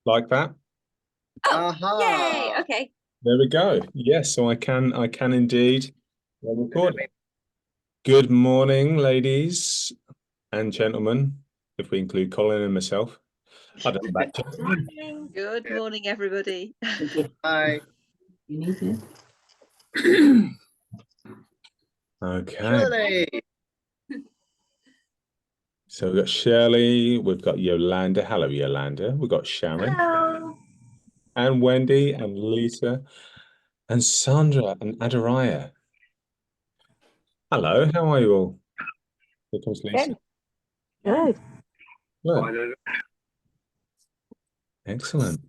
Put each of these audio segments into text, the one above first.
Like that. Oh, yay! Aha! Okay. There we go. Yes, so I can indeed record. Brilliant. Good morning, ladies and gentlemen, if we include Colin and myself. I don't know about gentlemen. Morning. Good morning, everybody. Hi. You need to. Okay. Shirley. So we've got Shirley, we've got Yolanda. Hello, Yolanda. We've got Sharon Hello. and Wendy and Lisa and Sandra and Adaraya. Hello, how are you all? Here comes Lisa. Good. Good. Excellent.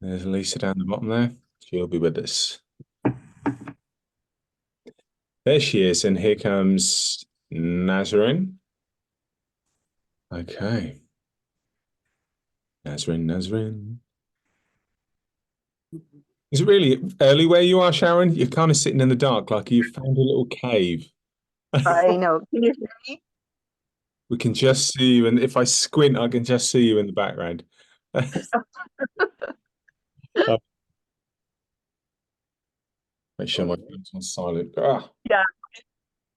There's Lisa down the bottom there. She'll be with us. There she is, and here comes Nazarene. Okay. Nazarene. Is it really early where you are, Sharon? You're kind of sitting in the dark, like you found a little cave. I know. Can you hear me? We can just see you, and if I squint, I can just see you in the background. Make sure my phone's on silent. Ah, Yeah.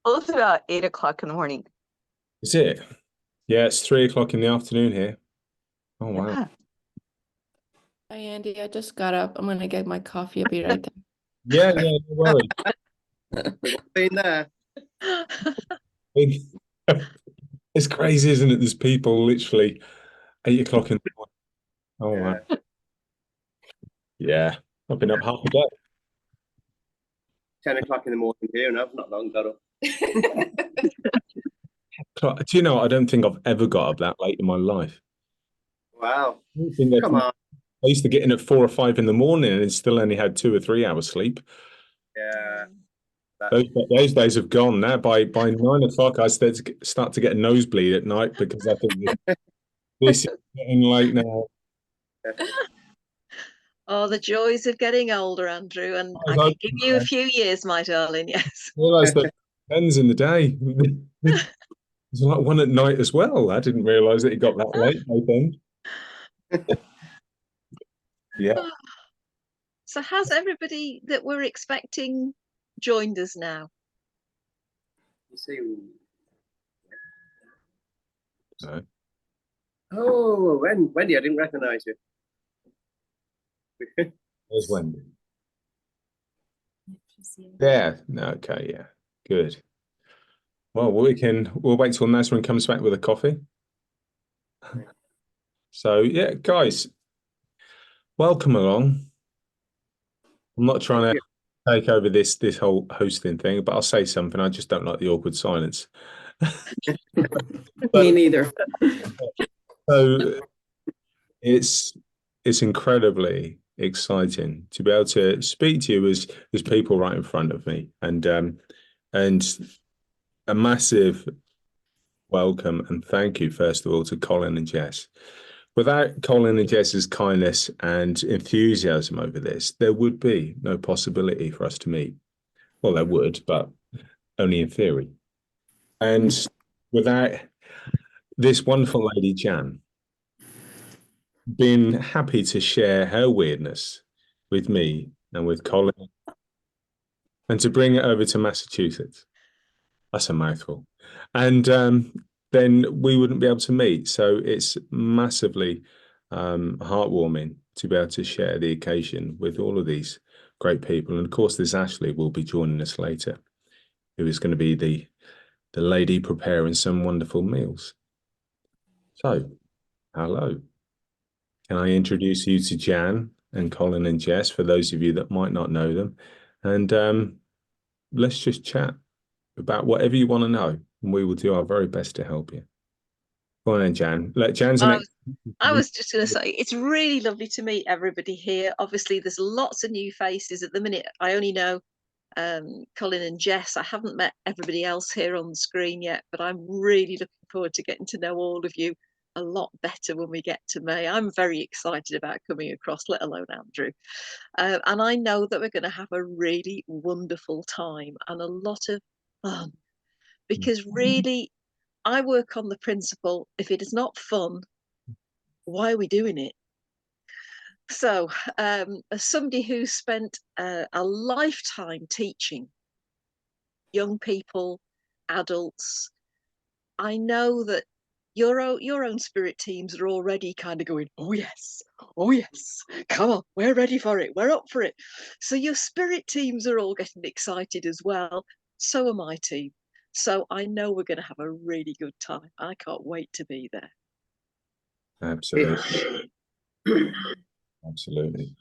Well, it's about 8 o'clock in the morning. is it? Yeah, it's 3 o'clock in the afternoon here. Oh wow. Yeah. Hi, Andy. I just got up. I'm gonna get my coffee. I'll be right there. Yeah, no worries. Been there. It's crazy, isn't it? There's people literally 8 o'clock in the morning. Oh Yeah. wow. Yeah, I've been up half a day. 10 o'clock in the morning here, and I've not long got up. Do you know, I don't think I've ever got up that late in my life. Wow. I don't think Come on. I used to get in at 4 or 5 in the morning and still only had 2 or 3 hours sleep. Yeah. Those days have gone now. By 9 o'clock, I start to get a nosebleed at night because I think this is getting late now. Oh, the joys of getting older, Andrew. And I I can give you a few years, my darling. Yes. realised that depends in the day. There's like one at night as well. I didn't realise that it got that late, I think. Yeah. So has everybody that we're expecting joined us now? You see. No. Oh, Wendy, I didn't recognise you. There's Wendy. Yeah. No, okay. Yeah. Good. Well, we'll wait till Nazarene comes back with a coffee. So yeah, guys, welcome along. I'm not trying to take over this whole hosting thing, but I'll say something. I just don't like the awkward silence. Me neither. So it's incredibly exciting to be able to speak to you as people right in front of me, and a massive welcome and thank you first of all to Colin and Jess. Without Colin and Jess's kindness and enthusiasm over this, there would be no possibility for us to meet. Well, there would, but only in theory. And without this wonderful lady, Jan, being happy to share her weirdness with me and with Colin and to bring it over to Massachusetts. That's a mouthful. And then we wouldn't be able to meet. So it's massively heartwarming to be able to share the occasion with all of these great people. And of course, this Ashley will be joining us later, who is going to be the lady preparing some wonderful meals. So, hello. Can I introduce you to Jan and Colin and Jess for those of you that might not know them? And let's just chat about whatever you want to know, and we will do our very best to help you. Go on then, Jan. Jan's I was just going to say, it's really lovely to meet everybody here. Obviously, there's lots of new faces at the minute. I only know Colin and Jess. I haven't met everybody else here on the screen yet, but I'm really looking forward to getting to know all of you a lot better when we get to May. I'm very excited about coming across, let alone Andrew. And I know that we're going to have a really wonderful time and a lot of fun, because really I work on the principle, if it is not fun, why are we doing it? So, as somebody who spent a lifetime teaching young people, adults, I know that your own spirit teams are already kind of going, oh yes, come on, we're ready for it, we're up for it. So your spirit teams are all getting excited as well. So are my team. So I know we're going to have a really good time. I can't wait to be there. Absolutely. Absolutely.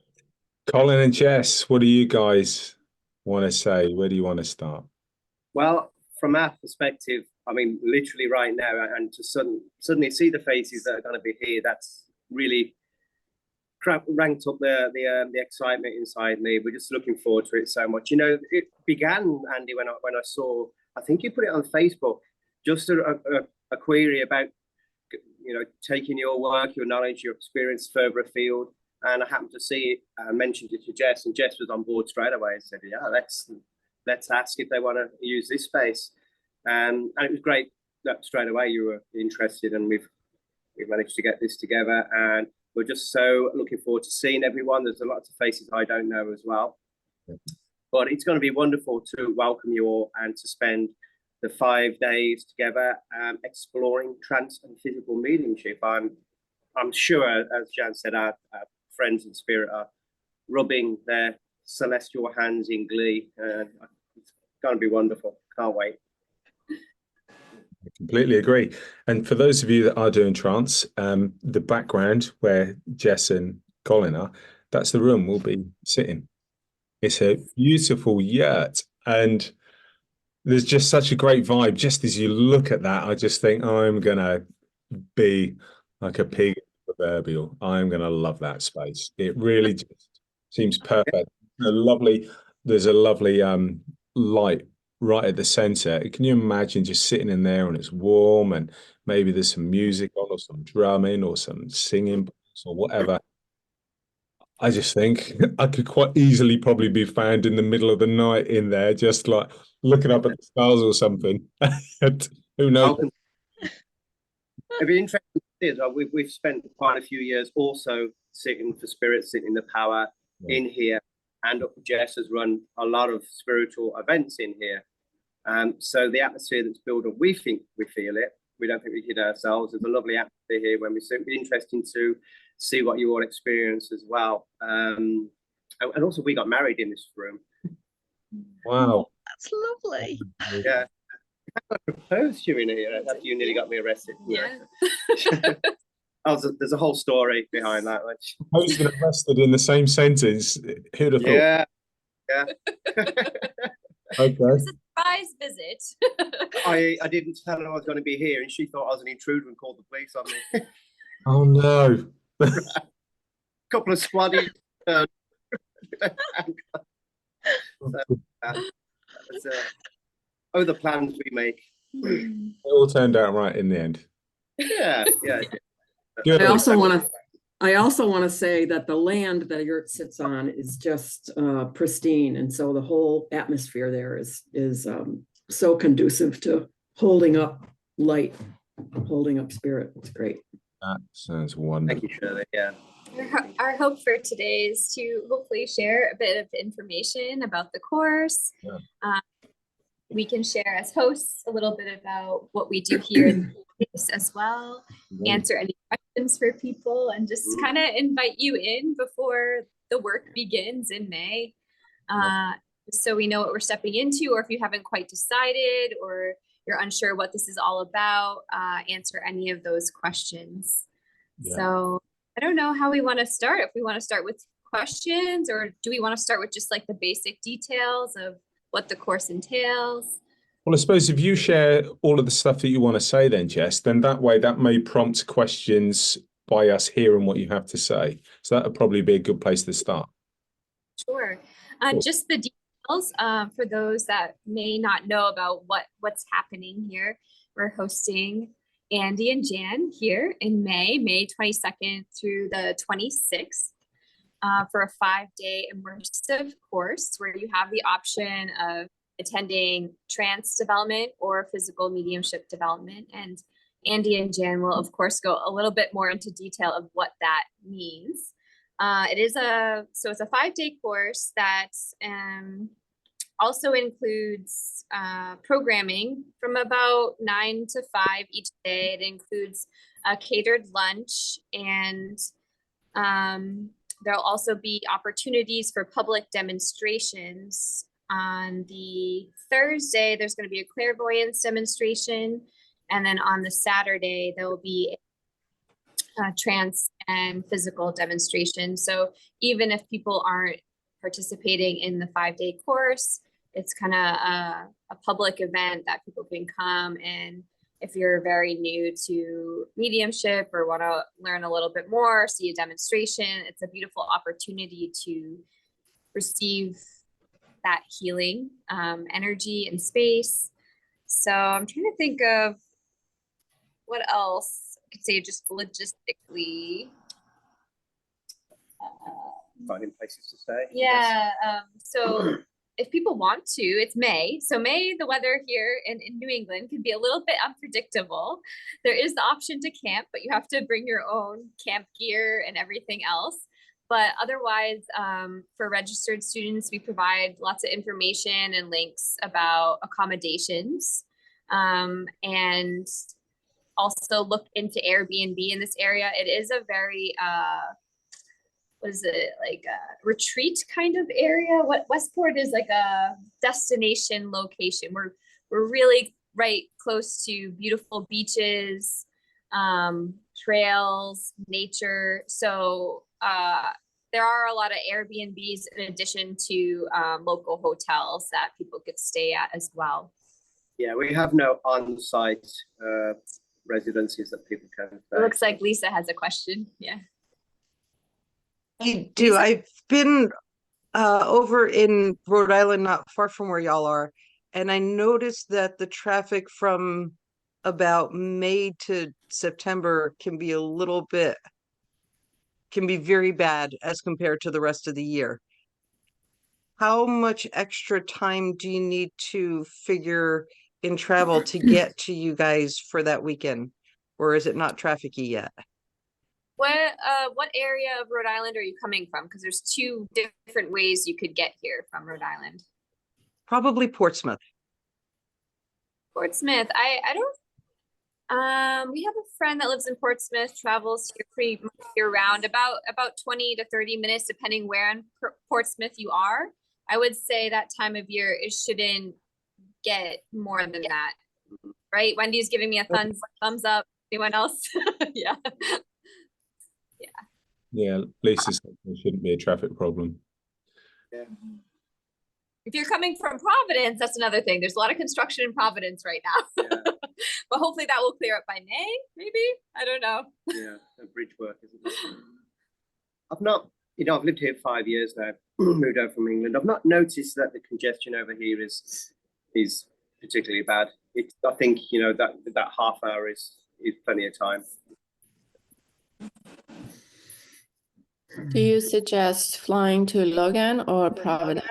Colin and Jess, what do you guys want to say? Where do you want to start? Well, from our perspective, I mean, literally right now, and to suddenly see the faces that are going to be here, that's really ranked up the excitement inside me. We're just looking forward to it so much. You know, it began, Andy, when I saw, I think you put it on Facebook, just a query about, you know, taking your work, your knowledge, your experience further afield. And I happened to see it, mentioned it to Jess, and Jess was on board straight away and said, yeah, let's ask if they want to use this space. And it was great that straight away you were interested, and we've managed to get this together, and we're just so looking forward to seeing everyone. There's a lot of faces I don't know as well, but it's going to be wonderful to welcome you all and to spend the 5 days together, exploring trance and physical mediumship. I'm sure, as Jan said, our friends in spirit are rubbing their celestial hands in glee. It's going to be wonderful. Can't wait. I completely agree. And for those of you that are doing trance, the background where Jess and Colin are, that's the room we'll be sitting. It's a beautiful yurt, and there's just such a great vibe. Just as you look at that, I just think I'm gonna be like a pig in the proverbial. I'm gonna love that space. It really just seems perfect. There's a lovely light right at the center. Can you imagine just sitting in there and it's warm, and maybe there's some music on, or some drumming, or some singing, or whatever. I just think I could quite easily probably be found in the middle of the night in there, just like looking up at the stars or something. Who knows? It'd be interesting to see as well. We've spent quite a few years also sitting for spirit, sitting in the power in here, and Jess has run a lot of spiritual events in here. So the atmosphere that's built up, we think we feel it. We don't think we kid ourselves. There's a lovely atmosphere here when we sit. It'd be interesting to see what you all experience as well. And also, we got married in this room. Wow. That's lovely. Yeah. I proposed you in here after you nearly got me arrested. Yeah. There's a whole story behind that. Proposed and arrested in the same sentence. Who'd have thought? Yeah. Okay. It's a surprise visit. I didn't tell her I was going to be here, and she thought I was an intruder and called the police on me. Oh no. Couple of squaddies. The plans we make. It all turned out right in the end. Yeah. Good. I also want to say that the land that yurt sits on is just pristine, and so the whole atmosphere there is so conducive to holding up light, holding up spirit. It's great. That sounds wonderful. Thank you, Shirley. Yeah. Our hope for today is to hopefully share a bit of information about the course. Yeah. We can share as hosts a little bit about what we do here in the space as well, answer any questions for people, and just kind of invite you in before the work begins in May. So we know what we're stepping into, or if you haven't quite decided, or you're unsure what this is all about, answer any of those questions. Yeah. So I don't know how we want to start. If we want to start with questions, or do we want to start with just like the basic details of what the course entails? Well, I suppose if you share all of the stuff that you want to say then, Jess, then that way that may prompt questions by us hearing what you have to say. So that would probably be a good place to start. Sure. Just the details for those that may not know about what's happening here. We're hosting Andy and Jan here in May 22nd through the 26th. For a 5-day immersive course where you have the option of attending trance development or physical mediumship development. And Andy and Jan will of course go a little bit more into detail of what that means. It's a 5-day course that also includes programming from about 9 to 5 each day. It includes a catered lunch, and there'll also be opportunities for public demonstrations. On the Thursday, there's going to be a clairvoyance demonstration. And then on the Saturday, there will be a trance and physical demonstration. So even if people aren't participating in the 5-day course, it's kind of a public event that people can come. And if you're very new to mediumship or want to learn a little bit more, see a demonstration, it's a beautiful opportunity to receive that healing energy and space. So I'm trying to think of what else I could say just logistically. Finding places to stay. Yeah. So if people want to, it's May. So May, the weather here in New England can be a little bit unpredictable. There is the option to camp, but you have to bring your own camp gear and everything else. But otherwise, for registered students, we provide lots of information and links about accommodations, and also look into Airbnb in this area. It is a very, what is it, like a retreat kind of area? What Westport is like a destination location. We're really right close to beautiful beaches, trails, nature. So there are a lot of Airbnbs in addition to local hotels that people could stay at as well. Yeah, we have no on-site residencies that people can stay. It looks like Lisa has a question. Yeah. I do. I've been over in Rhode Island, not far from where y'all are, and I noticed that the traffic from about May to September can be very bad as compared to the rest of the year. How much extra time do you need to figure in travel to get to you guys for that weekend? Or is it not trafficy yet? What area of Rhode Island are you coming from? Because there's 2 different ways you could get here from Rhode Island. Probably Portsmouth. Portsmouth. I don't. We have a friend that lives in Portsmouth, travels here pretty much year round, about 20 to 30 minutes, depending where in Portsmouth you are. I would say that time of year it shouldn't get more than that, right? Wendy's giving me a thumbs up. Anyone else? Yeah. Yeah, Lisa said there shouldn't be a traffic problem. Yeah. If you're coming from Providence, that's another thing. There's a lot of construction in Providence right now. Yeah. But hopefully that will clear up by May, maybe? I don't know. Yeah, the bridge work, isn't it? I've lived here 5 years now, moved over from England. I've not noticed that the congestion over here is particularly bad. I think, that half hour is plenty of time. Do you suggest flying to Logan or Providence?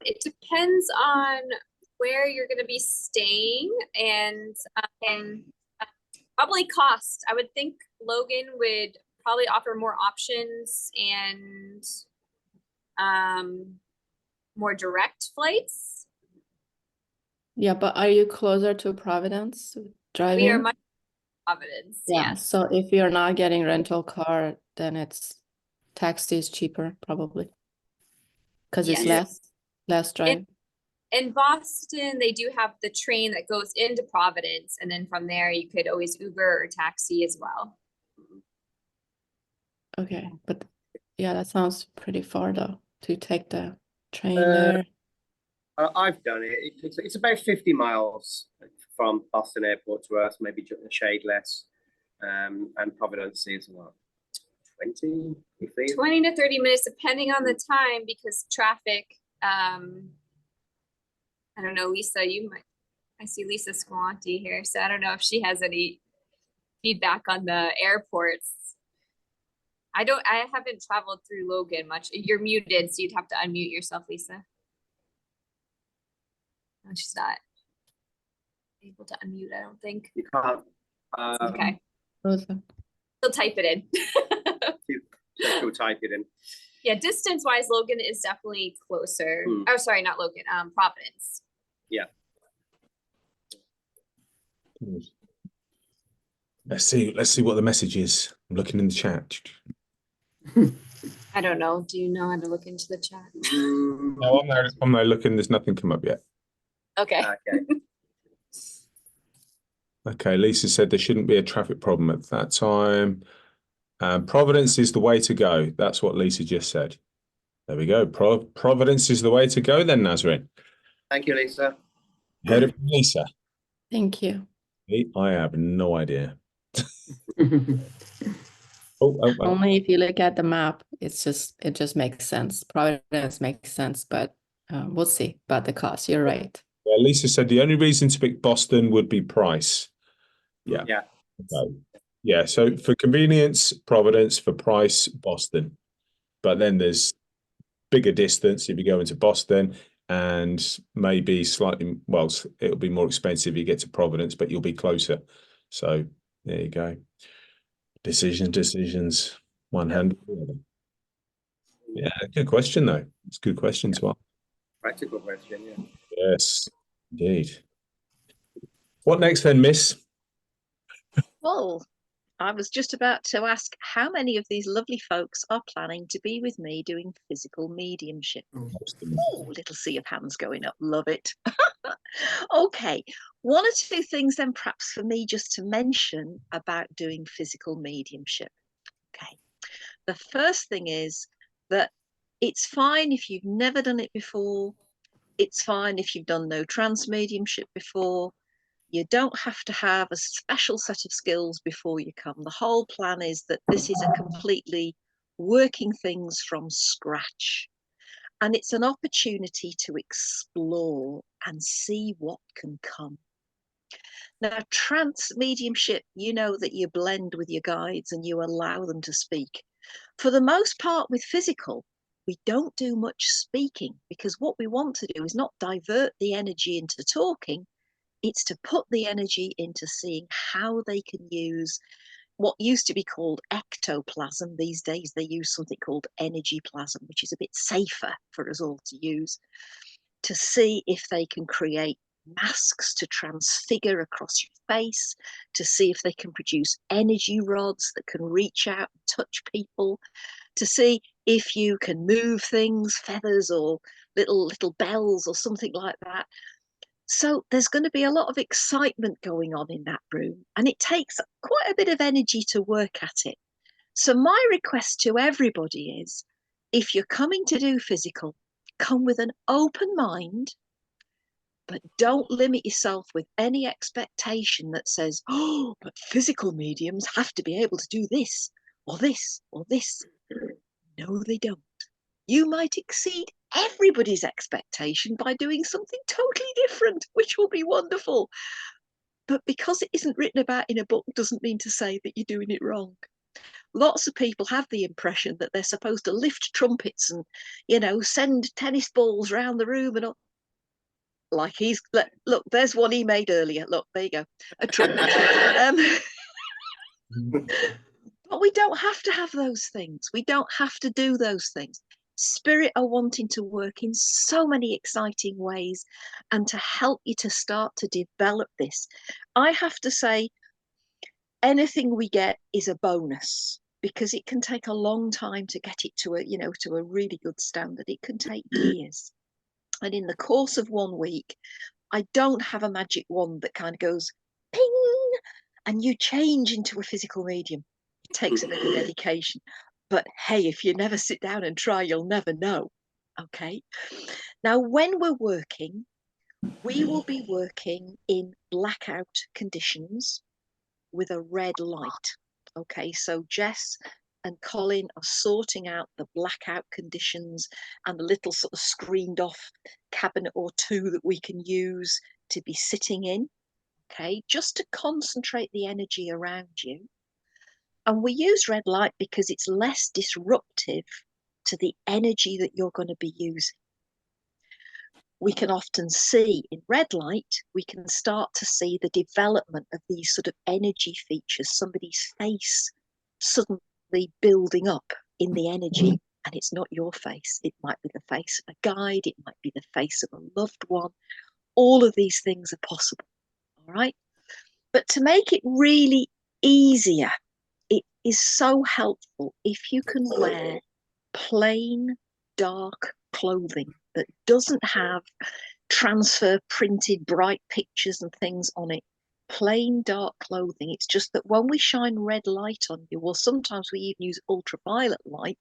It depends on where you're going to be staying and probably cost. I would think Logan would probably offer more options and more direct flights. Yeah, but are you closer to Providence driving? We are much Providence. Yeah, Yes. so if you're not getting rental car, then it's taxi is cheaper probably because it's Yes. less drive. In Boston, they do have the train that goes into Providence, and then from there you could always Uber or taxi as well. Okay, but yeah, that sounds pretty far though to take the train there. I've done it. It's about 50 miles from Boston Airport to us, maybe just a shade less. And Providence is what, 20? 20 to 30 minutes, depending on the time, because traffic. I don't know, Lisa, I see Lisa Squanty here, so I don't know if she has any feedback on the airports. I haven't traveled through Logan much. You're muted, so you'd have to unmute yourself, Lisa. No, she's not able to unmute, I don't think. You can't. Okay, Rosa. she'll type it in. She'll type it in. Yeah, distance wise, Logan is definitely closer. Hmm. Oh, sorry, not Logan, Providence. Yeah. Let's see what the message is. I'm looking in the chat. I don't know. Do you know how to look into the chat? No, I'm not looking. There's nothing come up yet. Okay. Okay. Okay, Lisa said there shouldn't be a traffic problem at that time. Providence is the way to go. That's what Lisa just said. There we go. Providence is the way to go then, Nazrin. Thank you, Lisa. Heard it from Lisa. Thank you. I have no idea. Oh. Only if you look at the map, it just makes sense. Providence makes sense, but we'll see about the cost. You're right. Yeah, Lisa said the only reason to pick Boston would be price. Yeah. Yeah. Okay. Yeah, so for convenience, Providence, for price, Boston. But then there's bigger distance if you go into Boston, and maybe slightly, well, it'll be more expensive if you get to Providence, but you'll be closer. So there you go. Decisions. One hand. Yeah, good question though. It's a good question to ask. Practical question, yeah. Yes, indeed. What next then, Miss? Well, I was just about to ask how many of these lovely folks are planning to be with me doing physical mediumship. Oh, little sea of hands going up. Love it. Okay, one or two things then perhaps for me just to mention about doing physical mediumship. Okay, the first thing is that it's fine if you've never done it before. It's fine if you've done no trance mediumship before. You don't have to have a special set of skills before you come. The whole plan is that this is a completely working things from scratch. And it's an opportunity to explore and see what can come. Now, trance mediumship, you know that you blend with your guides and you allow them to speak. For the most part with physical, we don't do much speaking because what we want to do is not divert the energy into talking. It's to put the energy into seeing how they can use what used to be called ectoplasm. These days they use something called energy plasm, which is a bit safer for us all to use, to see if they can create masks to transfigure across your face, to see if they can produce energy rods that can reach out and touch people, to see if you can move things, feathers or little bells or something like that. So there's going to be a lot of excitement going on in that room, and it takes quite a bit of energy to work at it. So my request to everybody is, if you're coming to do physical, come with an open mind, but don't limit yourself with any expectation that says, oh, but physical mediums have to be able to do this or this or this. No, they don't. You might exceed everybody's expectation by doing something totally different, which will be wonderful. But because it isn't written about in a book doesn't mean to say that you're doing it wrong. Lots of people have the impression that they're supposed to lift trumpets and, you know, send tennis balls around the room and all. Like look, there's one he made earlier. Look, there you go, a trumpet. But we don't have to have those things. We don't have to do those things. Spirit are wanting to work in so many exciting ways and to help you to start to develop this. I have to say, anything we get is a bonus because it can take a long time to get it to a really good standard. It can take years. And in the course of 1 week, I don't have a magic wand that kind of goes ping and you change into a physical medium. It takes a bit of dedication. But hey, if you never sit down and try, you'll never know. Okay. Now, when we're working, we will be working in blackout conditions with a red light. Okay, so Jess and Colin are sorting out the blackout conditions and a little sort of screened off cabinet or two that we can use to be sitting in. Okay, just to concentrate the energy around you. And we use red light because it's less disruptive to the energy that you're going to be using. we can often see in red light, we can start to see the development of these sort of energy features, somebody's face suddenly building up in the energy. And it's not your face. It might be the face of a guide. It might be the face of a loved one. All of these things are possible. All right. But to make it really easier, it is so helpful if you can wear plain dark clothing that doesn't have transfer printed bright pictures and things on it. Plain dark clothing. It's just that when we shine red light on you, or sometimes we even use ultraviolet light,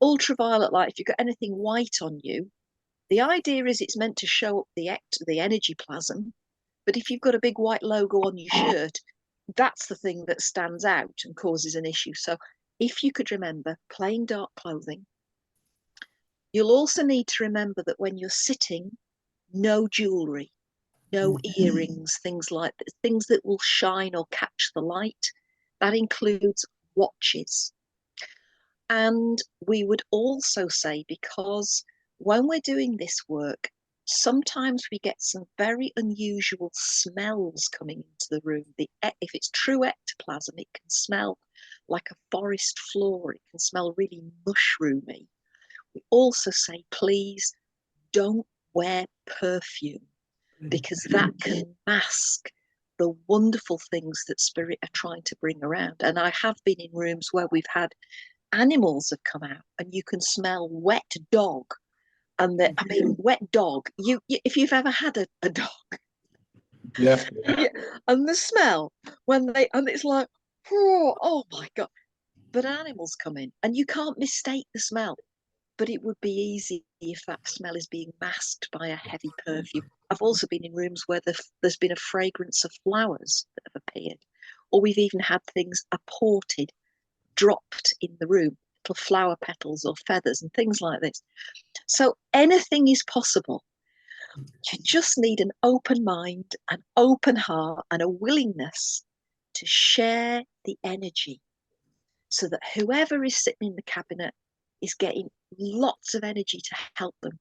if you've got anything white on you, the idea is it's meant to show up the energy plasm. But if you've got a big white logo on your shirt, that's the thing that stands out and causes an issue. So if you could remember plain dark clothing, you'll also need to remember that when you're sitting, no jewelry, no earrings, things like that, things that will shine or catch the light. That includes watches. And we would also say, because when we're doing this work, sometimes we get some very unusual smells coming into the room. If it's true ectoplasm, it can smell like a forest floor. It can smell really mushroomy. We also say, please don't wear perfume, because that can mask the wonderful things that spirit are trying to bring around. And I have been in rooms where we've had animals have come out and you can smell wet dog. And I mean, wet dog, you if you've ever had a dog. Yeah. And the smell and it's like, oh my God. But animals come in and you can't mistake the smell. But it would be easy if that smell is being masked by a heavy perfume. I've also been in rooms where there's been a fragrance of flowers that have appeared, or we've even had things apported, dropped in the room, little flower petals or feathers and things like this. So anything is possible. You just need an open mind, an open heart, and a willingness to share the energy so that whoever is sitting in the cabinet is getting lots of energy to help them.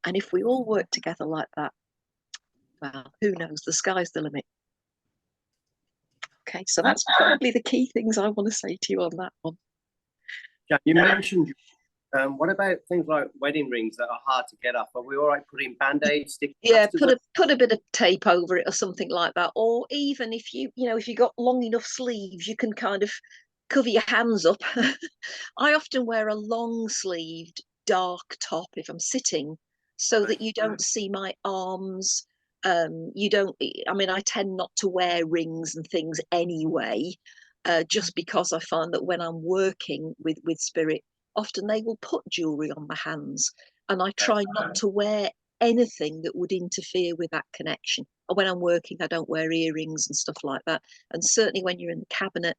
And if we all work together like that, well, who knows? The sky's the limit. Okay, so that's probably the key things I want to say to you on that one. Jack, you mentioned, what about things like wedding rings that are hard to get off? Are we all right putting band-aids, stick Yeah, put a bit of tape over it or something like that. Or even if you got long enough sleeves, you can kind of cover your hands up. I often wear a long-sleeved dark top if I'm sitting, so that you don't see my arms. I tend not to wear rings and things anyway, just because I find that when I'm working with spirit, often they will put jewelry on my hands, and I try not to wear anything that would interfere with that connection. And when I'm working, I don't wear earrings and stuff like that. And certainly when you're in the cabinet,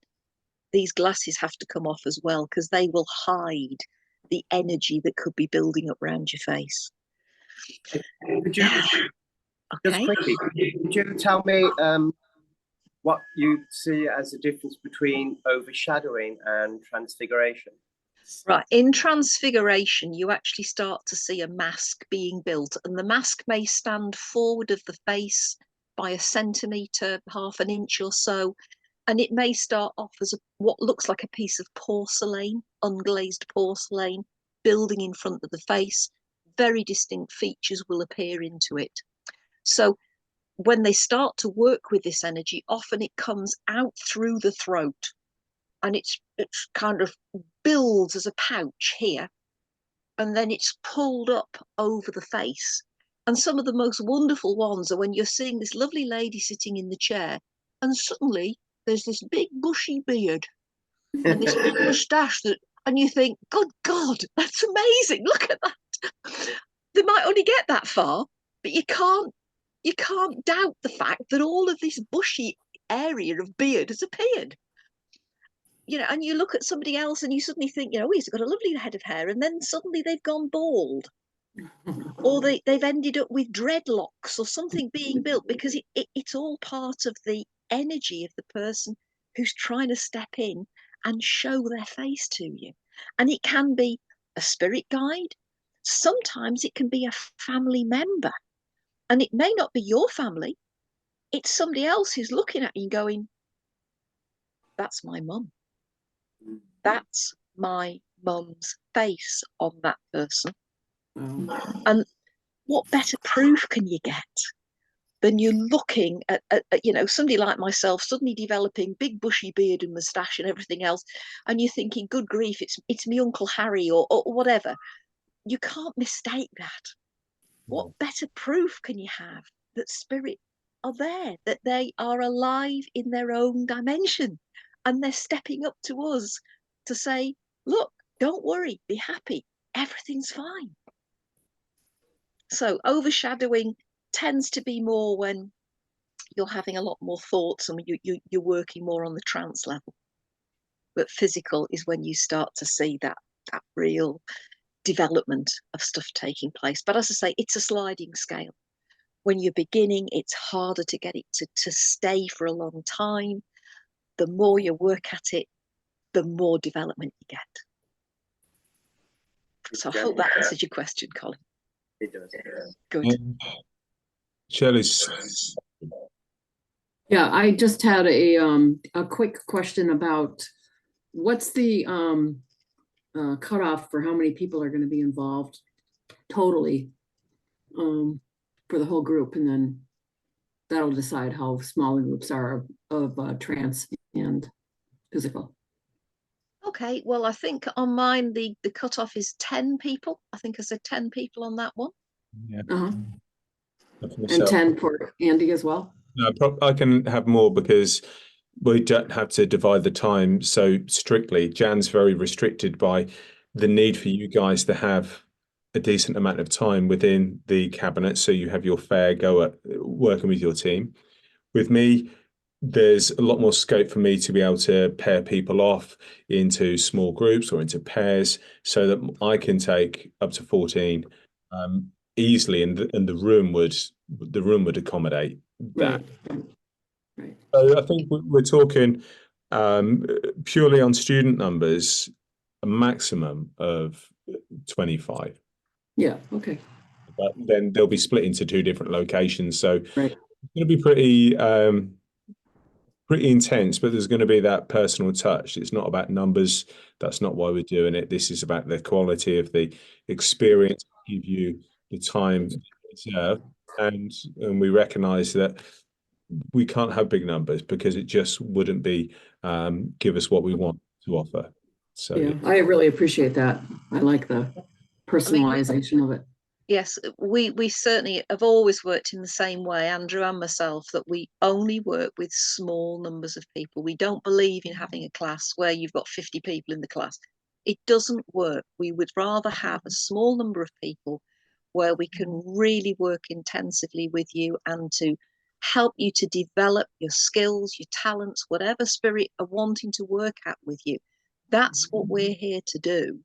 these glasses have to come off as well, because they will hide the energy that could be building up around your face. Could you, just quickly, could you tell me what you see as the difference between overshadowing and transfiguration? Right, in transfiguration, you actually start to see a mask being built, and the mask may stand forward of the face by a centimetre, half an inch or so, and it may start off as what looks like a piece of porcelain, unglazed porcelain, building in front of the face. Very distinct features will appear into it. So when they start to work with this energy, often it comes out through the throat, and it's kind of builds as a pouch here, and then it's pulled up over the face. And some of the most wonderful ones are when you're seeing this lovely lady sitting in the chair, and suddenly there's this big bushy beard and this big moustache and you think, good God, that's amazing, look at that. They might only get that far, but you can't doubt the fact that all of this bushy area of beard has appeared. And you look at somebody else and you suddenly think, he's got a lovely head of hair, and then suddenly they've gone bald. Or they've ended up with dreadlocks or something being built, because it's all part of the energy of the person who's trying to step in and show their face to you. And it can be a spirit guide. sometimes it can be a family member, and it may not be your family. It's somebody else who's looking at you and going, that's my mum. That's my mum's face on that person. And what better proof can you get than you looking at somebody like myself suddenly developing big bushy beard and moustache and everything else, and you're thinking, good grief, it's me Uncle Harry or whatever. You can't mistake that. What better proof can you have that spirit are there, that they are alive in their own dimension, and they're stepping up to us to say, look, don't worry, be happy, everything's fine. So overshadowing tends to be more when you're having a lot more thoughts and you're working more on the trance level. But physical is when you start to see that real development of stuff taking place. But as I say, it's a sliding scale. When you're beginning, it's harder to get it to stay for a long time. The more you work at it, the more development you get. So I hope that answers your question, Colin. It does. Good. Shelley's. Yeah, I just had a quick question about what's the cutoff for how many people are going to be involved totally for the whole group, and then that'll decide how small the groups are of trance and physical. Okay, well, I think on mine the cutoff is 10 people. I think I said 10 people on that one. Yeah. And 10 for Andy as well. No, I can have more because we don't have to divide the time so strictly. Jan's very restricted by the need for you guys to have a decent amount of time within the cabinet, so you have your fair go at working with your team. With me, there's a lot more scope for me to be able to pair people off into small groups or into pairs, so that I can take up to 14 easily, and the room would accommodate that. Right. So I think we're talking purely on student numbers, a maximum of 25. Yeah. Okay. But then they'll be split into 2 different locations, so Right. it's going to be pretty intense. But there's going to be that personal touch. It's not about numbers. That's not why we're doing it. This is about the quality of the experience. Give you the time to deserve, and we recognise that we can't have big numbers because it just wouldn't be give us what we want to offer. So yeah, I really appreciate that. I like the personalization of it. Yes, we certainly have always worked in the same way, Andrew and myself, that we only work with small numbers of people. We don't believe in having a class where you've got 50 people in the class. It doesn't work. We would rather have a small number of people where we can really work intensively with you and to help you to develop your skills, your talents, whatever spirit are wanting to work at with you. That's what we're here to do,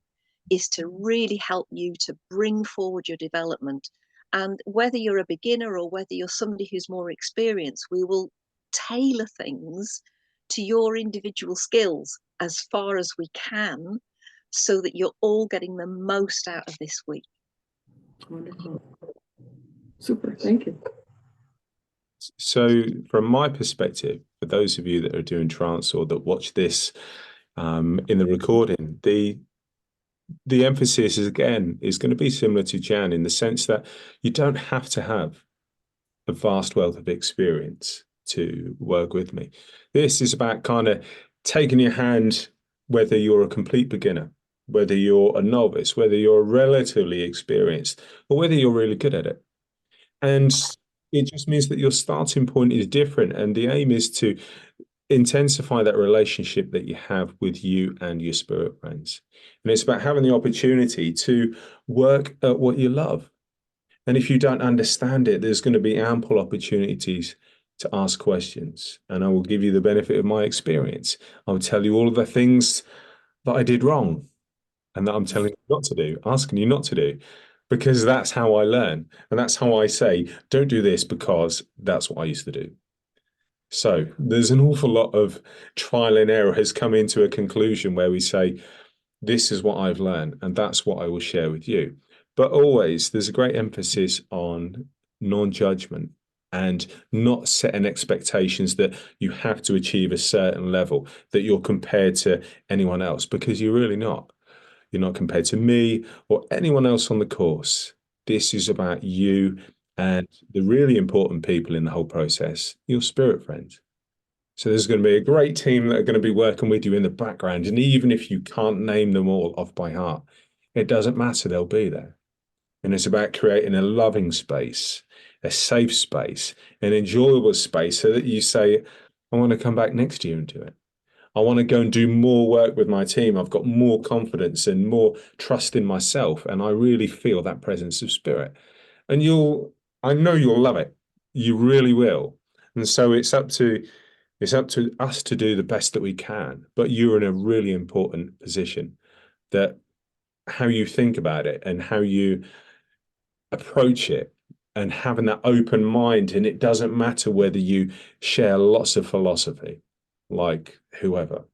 is to really help you to bring forward your development. And whether you're a beginner or whether you're somebody who's more experienced, we will tailor things to your individual skills as far as we can, so that you're all getting the most out of this week. Wonderful. Super. Thank you. So from my perspective, for those of you that are doing trance or that watch this in the recording, the emphasis is going to be similar to Jan, in the sense that you don't have to have a vast wealth of experience to work with me. This is about kind of taking your hand, whether you're a complete beginner, whether you're a novice, whether you're relatively experienced, or whether you're really good at it. And it just means that your starting point is different. And the aim is to intensify that relationship that you have with you and your spirit friends. And it's about having the opportunity to work at what you love. And if you don't understand it, there's going to be ample opportunities to ask questions. And I will give you the benefit of my experience. I'll tell you all of the things that I did wrong and that I'm telling you not to do, asking you not to do, because that's how I learn. And that's how I say, don't do this because that's what I used to do. So there's an awful lot of trial and error has come into a conclusion where we say, this is what I've learned, and that's what I will share with you. But always there's a great emphasis on non-judgment and not setting expectations that you have to achieve a certain level, that you're compared to anyone else, because you're really not. You're not compared to me or anyone else on the course. This is about you and the really important people in the whole process, your spirit friends. So there's going to be a great team that are going to be working with you in the background. And even if you can't name them all off by heart, it doesn't matter, they'll be there. And it's about creating a loving space, a safe space, an enjoyable space so that you say, I want to come back next year and do it. I want to go and do more work with my team. I've got more confidence and more trust in myself. And I really feel that presence of spirit. And I know you'll love it. You really will. And so it's up to us to do the best that we can. But you're in a really important position, that how you think about it and how you approach it, and having that open mind. And it doesn't matter whether you share lots of philosophy, like whoever.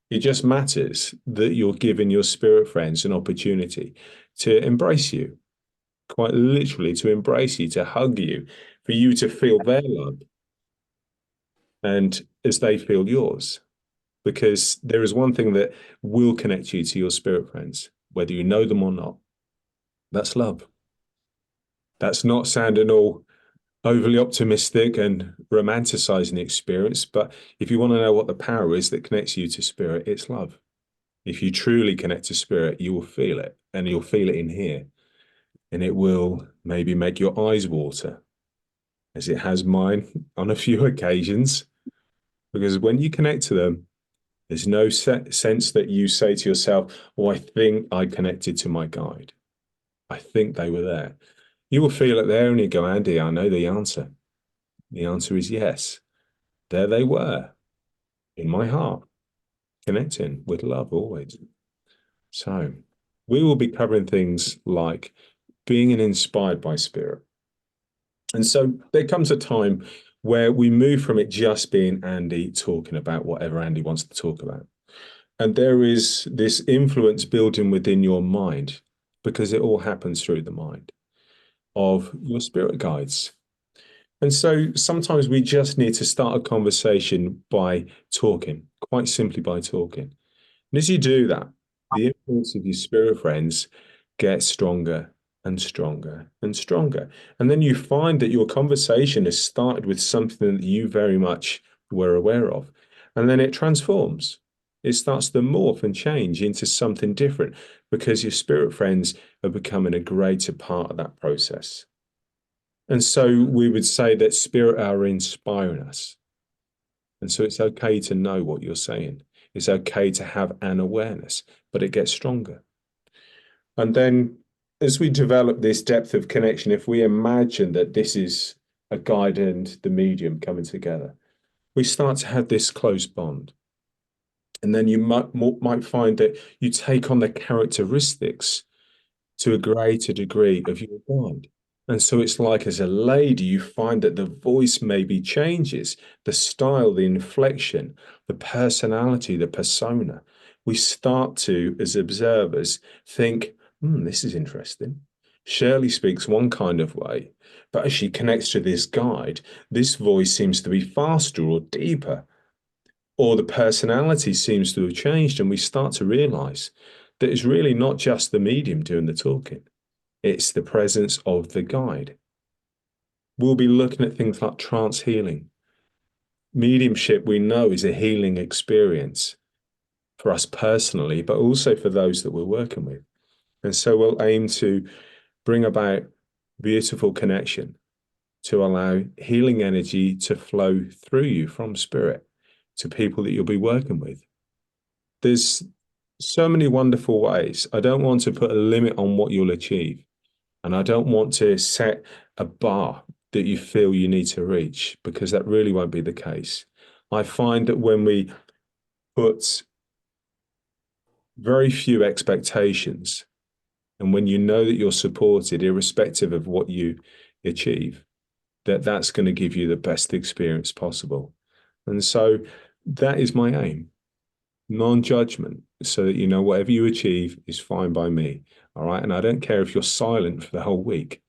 It just matters that you're giving your spirit friends an opportunity to embrace you, quite literally to embrace you, to hug you, for you to feel their love, and as they feel yours. Because there is one thing that will connect you to your spirit friends, whether you know them or not. That's love. That's not sounding all overly optimistic and romanticizing the experience, but if you want to know what the power is that connects you to spirit, it's love. If you truly connect to spirit, you will feel it, and you'll feel it in here, and it will maybe make your eyes water, as it has mine on a few occasions, because when you connect to them, there's no sense that you say to yourself, oh, I think I connected to my guide. I think they were there. You will feel it there and you go, Andy, I know the answer. The answer is yes. There they were, in my heart, connecting with love always. So we will be covering things like being inspired by spirit. And so there comes a time where we move from it just being Andy talking about whatever Andy wants to talk about. And there is this influence building within your mind, because it all happens through the mind, of your spirit guides. And so sometimes we just need to start a conversation by talking, quite simply by talking. And as you do that, the influence of your spirit friends gets stronger and stronger and stronger. And then you find that your conversation has started with something that you very much were aware of. And then it transforms. It starts to morph and change into something different, because your spirit friends are becoming a greater part of that process. And so we would say that spirit are inspiring us. And so it's okay to know what you're saying. It's okay to have an awareness, but it gets stronger. And then as we develop this depth of connection, if we imagine that this is a guide and the medium coming together, we start to have this close bond. And then you might find that you take on the characteristics to a greater degree of your guide. And so it's like, as a lady, you find that the voice maybe changes, the style, the inflection, the personality, the persona. We start to, as observers, think, this is interesting. Shirley speaks one kind of way, but as she connects to this guide, this voice seems to be faster or deeper, or the personality seems to have changed, and we start to realize that it's really not just the medium doing the talking. It's the presence of the guide. We'll be looking at things like trance healing. Mediumship, we know, is a healing experience for us personally, but also for those that we're working with. And so we'll aim to bring about beautiful connection to allow healing energy to flow through you from spirit to people that you'll be working with. There's so many wonderful ways. I don't want to put a limit on what you'll achieve. And I don't want to set a bar that you feel you need to reach, because that really won't be the case. I find that when we put very few expectations, and when you know that you're supported, irrespective of what you achieve, that's going to give you the best experience possible. And so that is my aim. Non-judgment, so that you know whatever you achieve is fine by me. All right. And I don't care if you're silent for the whole week.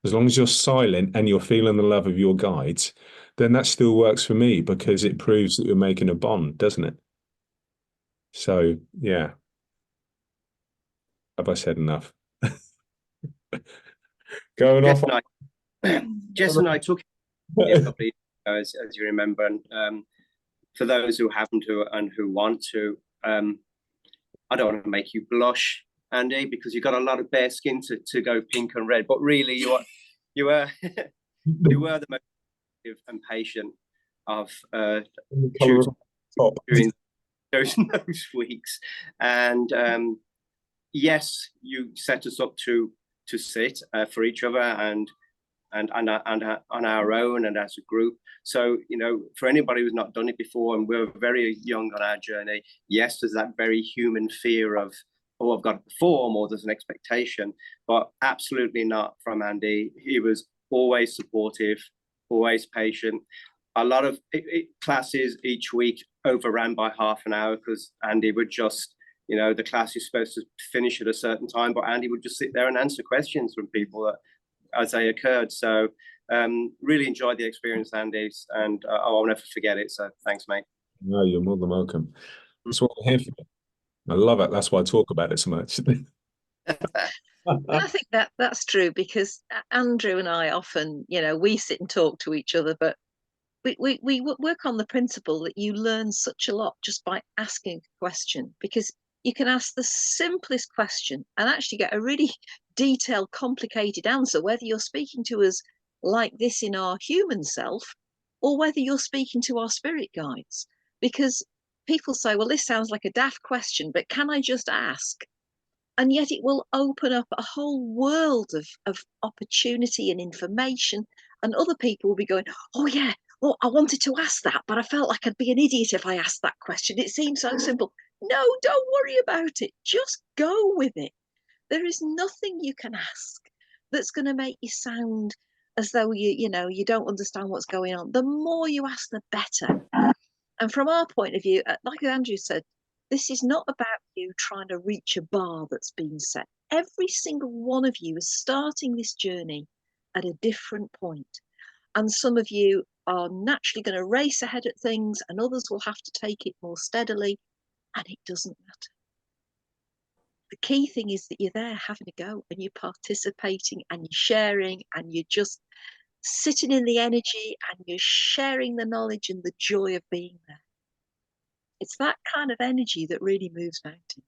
As long as you're silent and you're feeling the love of your guides, then that still works for me, because it proves that you're making a bond, doesn't it? So, yeah. Have I said enough? Going off. Jess and I took it a couple of years ago, as you remember. And for those who haven't to and who want to, I don't want to make you blush, Andy, because you've got a lot of bare skin to go pink and red. But really, you were you were the most active and patient of during those weeks. And yes, you set us up to sit for each other and on our own and as a group. So, you know, for anybody who's not done it before, and we're very young on our journey, yes, there's that very human fear of, oh, I've got to perform, or there's an expectation, but absolutely not from Andy. He was always supportive, always patient. A lot of classes each week overran by half an hour, because Andy would just, you know, the class is supposed to finish at a certain time, but Andy would just sit there and answer questions from people as they occurred. So really enjoyed the experience, Andy, and I'll never forget it. So thanks, mate. No, you're more than welcome. That's what I'm here for. I love it. That's why I talk about it so much. And I think that's true, because Andrew and I often, you know, we sit and talk to each other, but we work on the principle that you learn such a lot just by asking a question, because you can ask the simplest question and actually get a really detailed, complicated answer, whether you're speaking to us like this in our human self, or whether you're speaking to our spirit guides. Because people say, well, this sounds like a daft question, but can I just ask? And yet it will open up a whole world of opportunity and information, and other people will be going, oh yeah, well, I wanted to ask that, but I felt like I'd be an idiot if I asked that question. It seems so simple. No, don't worry about it. Just go with it. There is nothing you can ask that's going to make you sound as though you don't understand what's going on. The more you ask, the better. And from our point of view, like Andrew said, this is not about you trying to reach a bar that's been set. Every single one of you is starting this journey at a different point. And some of you are naturally going to race ahead at things, and others will have to take it more steadily, and it doesn't matter. The key thing is that you're there having a go, and you're participating, and you're sharing, and you're just sitting in the energy, and you're sharing the knowledge and the joy of being there. It's that kind of energy that really moves mountains.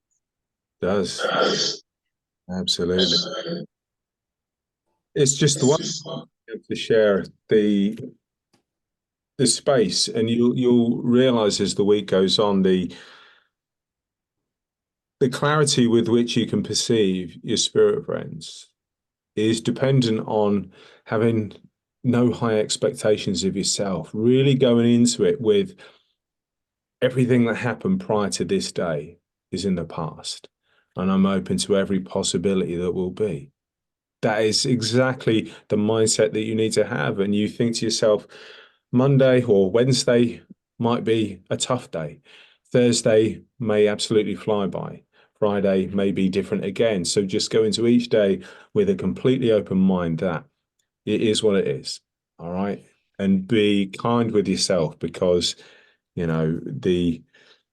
Does. Absolutely. It's just the one to share the space, and you'll realize as the week goes on the clarity with which you can perceive your spirit friends is dependent on having no high expectations of yourself, really going into it with everything that happened prior to this day is in the past, and I'm open to every possibility that will be. That is exactly the mindset that you need to have. And you think to yourself, Monday or Wednesday might be a tough day. Thursday may absolutely fly by. Friday may be different again. So just go into each day with a completely open mind that it is what it is. All right. And be kind with yourself, because, you know, the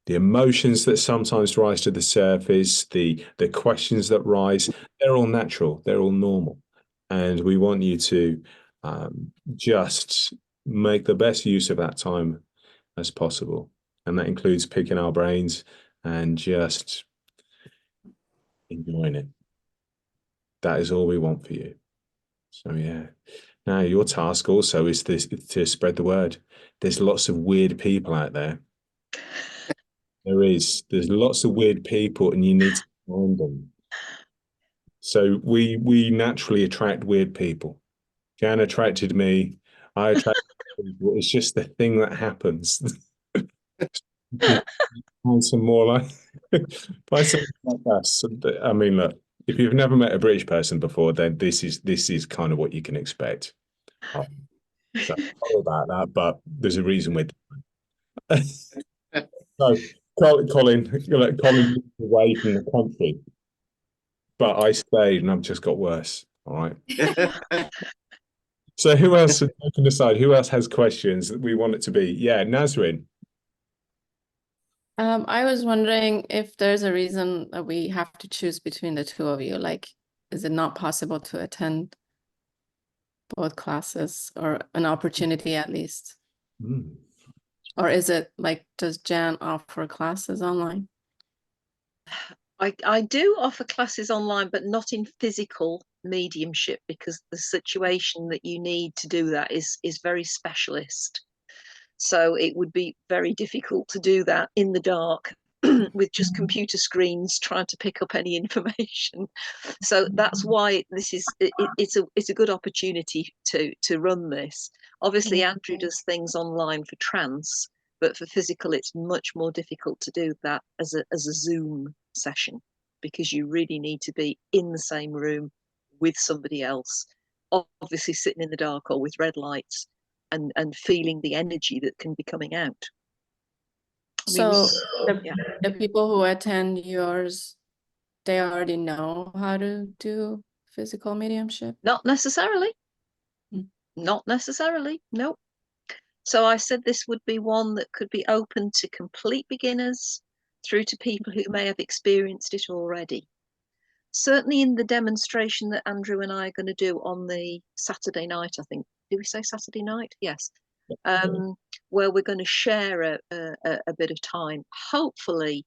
emotions that sometimes rise to the surface, the questions that rise, they're all natural, they're all normal. And we want you to just make the best use of that time as possible. And that includes picking our brains and just enjoying it. That is all we want for you. So, yeah. Now, your task also is to spread the word. There's lots of weird people out there. There's lots of weird people, and you need to find them. So we naturally attract weird people. Jan attracted me. I attract people. It's just the thing that happens. Find some more like us. I mean, look, if you've never met a British person before, then this is kind of what you can expect. So sorry about that, but there's a reason we're doing it. So Colin away from the country. but I stayed and I've just got worse. All right. So who else? I can decide. Who else has questions that we want it to be? Yeah, Nazrin. I was wondering if there's a reason that we have to choose between the two of you. Like, is it not possible to attend both classes, or an opportunity at least? Mm. Or is it like, does Jan offer classes online? I do offer classes online, but not in physical mediumship, because the situation that you need to do that is very specialist. So it would be very difficult to do that in the dark with just computer screens trying to pick up any information. So that's why this is it's a good opportunity to run this. Obviously, Andrew does things online for trance, but for physical, it's much more difficult to do that as a Zoom session, because you really need to be in the same room with somebody else, obviously sitting in the dark or with red lights, and feeling the energy that can be coming out. So the people who attend yours, they already know how to do physical mediumship? Not necessarily. Mm. Not necessarily, no. So I said this would be one that could be open to complete beginners through to people who may have experienced it already. Certainly in the demonstration that Andrew and I are going to do on the Saturday night, I think. Did we say Saturday night? Yes. Where we're going to share a bit of time. Hopefully,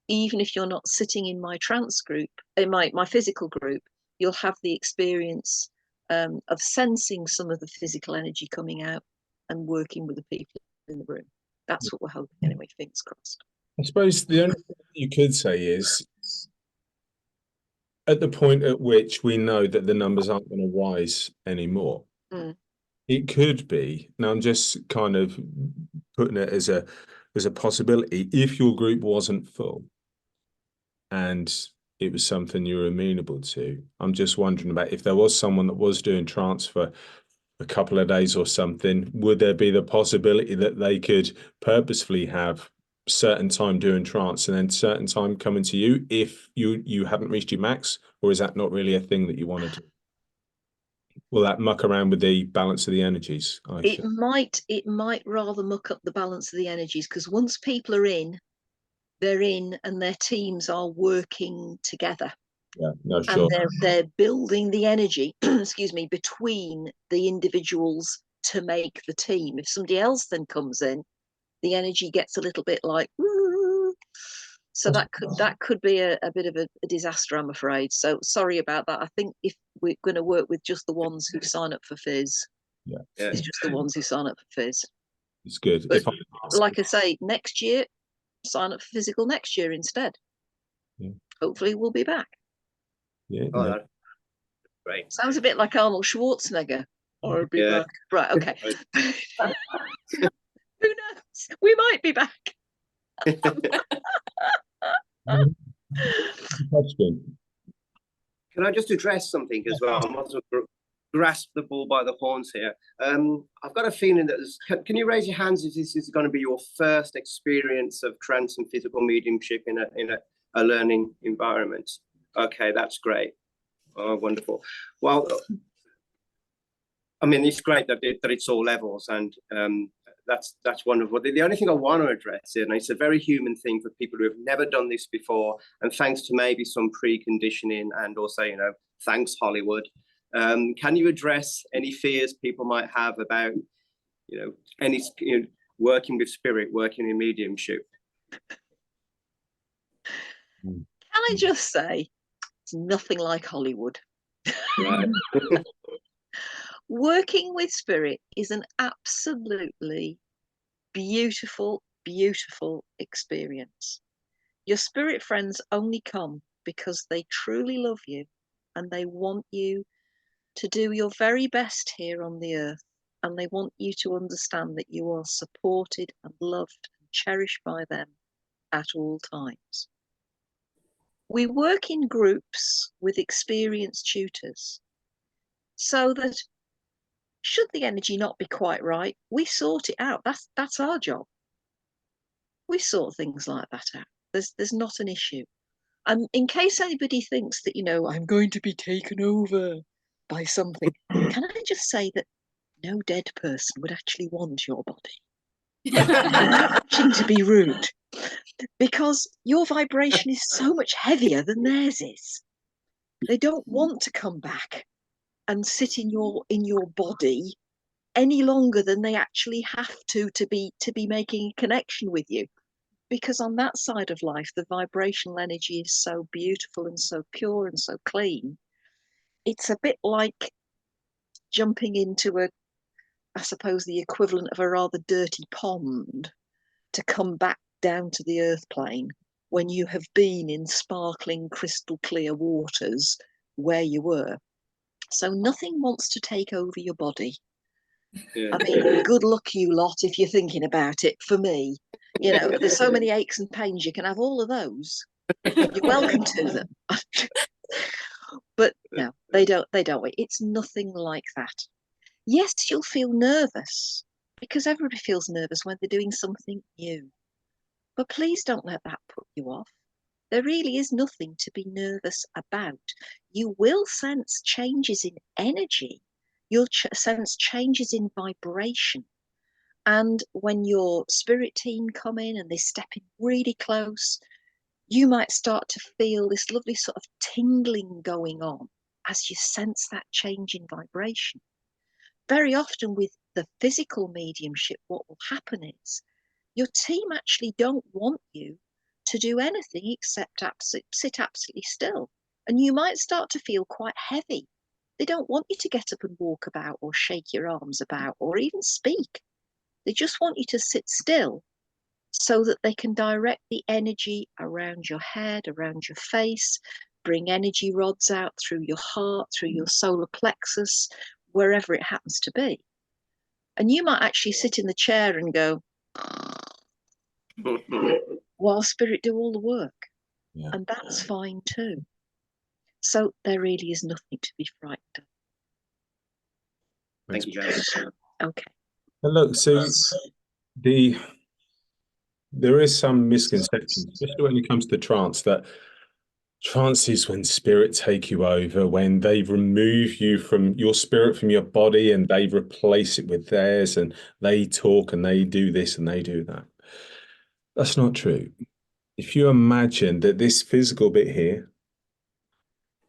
even if you're not sitting in my trance group, in my physical group, you'll have the experience of sensing some of the physical energy coming out and working with the people in the room. That's what we're hoping anyway, fingers crossed. I suppose the only thing you could say is, at the point at which we know that the numbers aren't going to rise anymore, it could be, now I'm just kind of putting it as a possibility, if your group wasn't full and it was something you were amenable to. I'm just wondering about if there was someone that was doing trance for a couple of days or something, would there be the possibility that they could purposefully have certain time doing trance and then certain time coming to you if you hadn't reached your max? Or is that not really a thing that you want to do? Will that muck around with the balance of the energies? It might rather muck up the balance of the energies, because once people are in, they're in and their teams are working together. Yeah, no, sure. And they're building the energy, excuse me, between the individuals to make the team. If somebody else then comes in, the energy gets a little bit like, so that could be a bit of a disaster, I'm afraid. So sorry about that. I think if we're going to work with just the ones who sign up for Fizz, it's just the ones who sign up for Fizz. It's good. But like I say, next year, sign up for physical next year instead. Yeah. Hopefully we'll be back. Yeah. Oh, great. Sounds a bit like Arnold Schwarzenegger. Or be back. Right, okay. Who knows? We might be back. Question. Can I just address something as well? I might as well grasp the bull by the horns here. I've got a feeling that can you raise your hands if this is going to be your first experience of trance and physical mediumship in a learning environment? Okay, that's great. Oh, wonderful. Well, I mean, it's great that it's all levels, and that's wonderful. The only thing I want to address, and it's a very human thing for people who have never done this before, and thanks to maybe some preconditioning, and also, thanks Hollywood. Can you address any fears people might have about, working with spirit, working in mediumship? Can I just say, it's nothing like Hollywood. Right. Working with spirit is an absolutely beautiful, beautiful experience. Your spirit friends only come because they truly love you and they want you to do your very best here on the earth, and they want you to understand that you are supported and loved and cherished by them at all times. We work in groups with experienced tutors so that should the energy not be quite right, we sort it out. That's our job. We sort things like that out. There's not an issue. And in case anybody thinks that, I'm going to be taken over by something, can I just say that no dead person would actually want your body? Actually, to be rude, because your vibration is so much heavier than theirs is. They don't want to come back and sit in your body any longer than they actually have to be making a connection with you. Because on that side of life, the vibrational energy is so beautiful and so pure and so clean. It's a bit like jumping into I suppose, the equivalent of a rather dirty pond to come back down to the earth plane when you have been in sparkling, crystal clear waters where you were. So nothing wants to take over your body. Yeah. I mean, good luck, you lot, if you're thinking about it. For me, there's so many aches and pains. You can have all of those. You're welcome to them. But no, they don't. It's nothing like that. Yes, you'll feel nervous because everybody feels nervous when they're doing something new. But please don't let that put you off. There really is nothing to be nervous about. You will sense changes in energy. You'll sense changes in vibration. And when your spirit team come in and they step in really close, you might start to feel this lovely sort of tingling going on as you sense that change in vibration. Very often with the physical mediumship, what will happen is your team actually don't want you to do anything except sit absolutely still. And you might start to feel quite heavy. They don't want you to get up and walk about or shake your arms about or even speak. They just want you to sit still so that they can direct the energy around your head, around your face, bring energy rods out through your heart, through your solar plexus, wherever it happens to be. And you might actually sit in the chair and go, while spirit do all the work. Yeah. And that's fine too. So there really is nothing to be frightened of. Thank you, guys. Okay. And look, so there is some misconception, especially when it comes to trance, that trance is when spirit take you over, when they remove you from your spirit from your body and they replace it with theirs, and they talk and they do this and they do that. That's not true. If you imagine that this physical bit here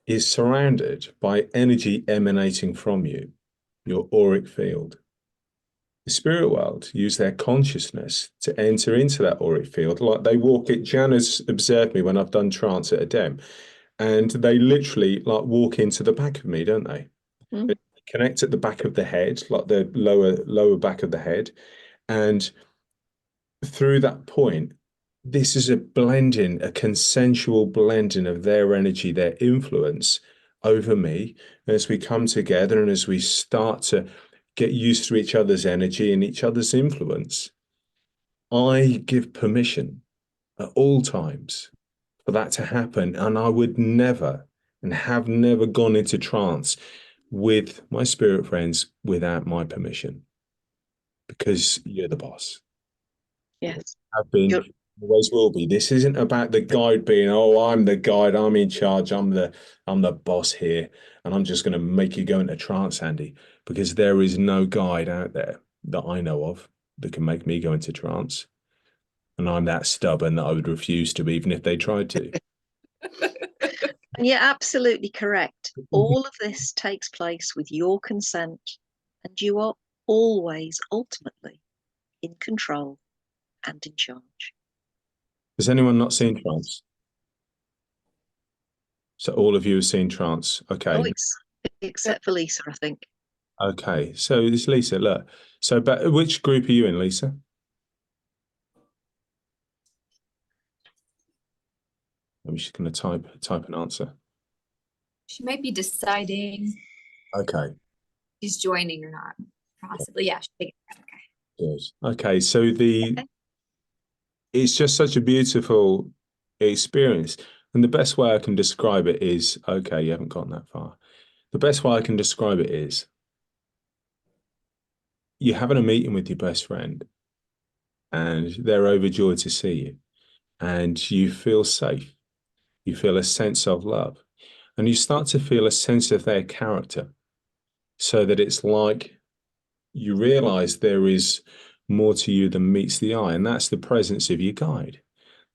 is surrounded by energy emanating from you, your auric field, the spirit world use their consciousness to enter into that auric field. Like they walk it. Jana's observed me when I've done trance at a dem, and they literally like walk into the back of me, don't they? Mm. They connect at the back of the head, like the lower back of the head, and through that point, this is a blending, a consensual blending of their energy, their influence over me. And as we come together and as we start to get used to each other's energy and each other's influence, I give permission at all times for that to happen. And I would never and have never gone into trance with my spirit friends without my permission, because you're the boss. Yes. Have been, always will be. This isn't about the guide being, oh, I'm the guide, I'm in charge, I'm the boss here, and I'm just going to make you go into trance, Andy, because there is no guide out there that I know of that can make me go into trance. And I'm that stubborn that I would refuse to, even if they tried to. And you're absolutely correct. All of this takes place with your consent, and you are always ultimately in control and in charge. Has anyone not seen trance? So all of you have seen trance. Okay. Oh, except for Lisa, I think. Okay. So it's Lisa. Look. So, but which group are you in, Lisa? I'm just going to type an answer. She might be deciding Okay. if she's joining or not. Possibly, yeah. Okay. Good. Okay. So it's just such a beautiful experience. And the best way I can describe it is, okay, you haven't gotten that far. The best way I can describe it is you're having a meeting with your best friend and they're overjoyed to see you and you feel safe. You feel a sense of love. And you start to feel a sense of their character, so that it's like you realize there is more to you than meets the eye. And that's the presence of your guide.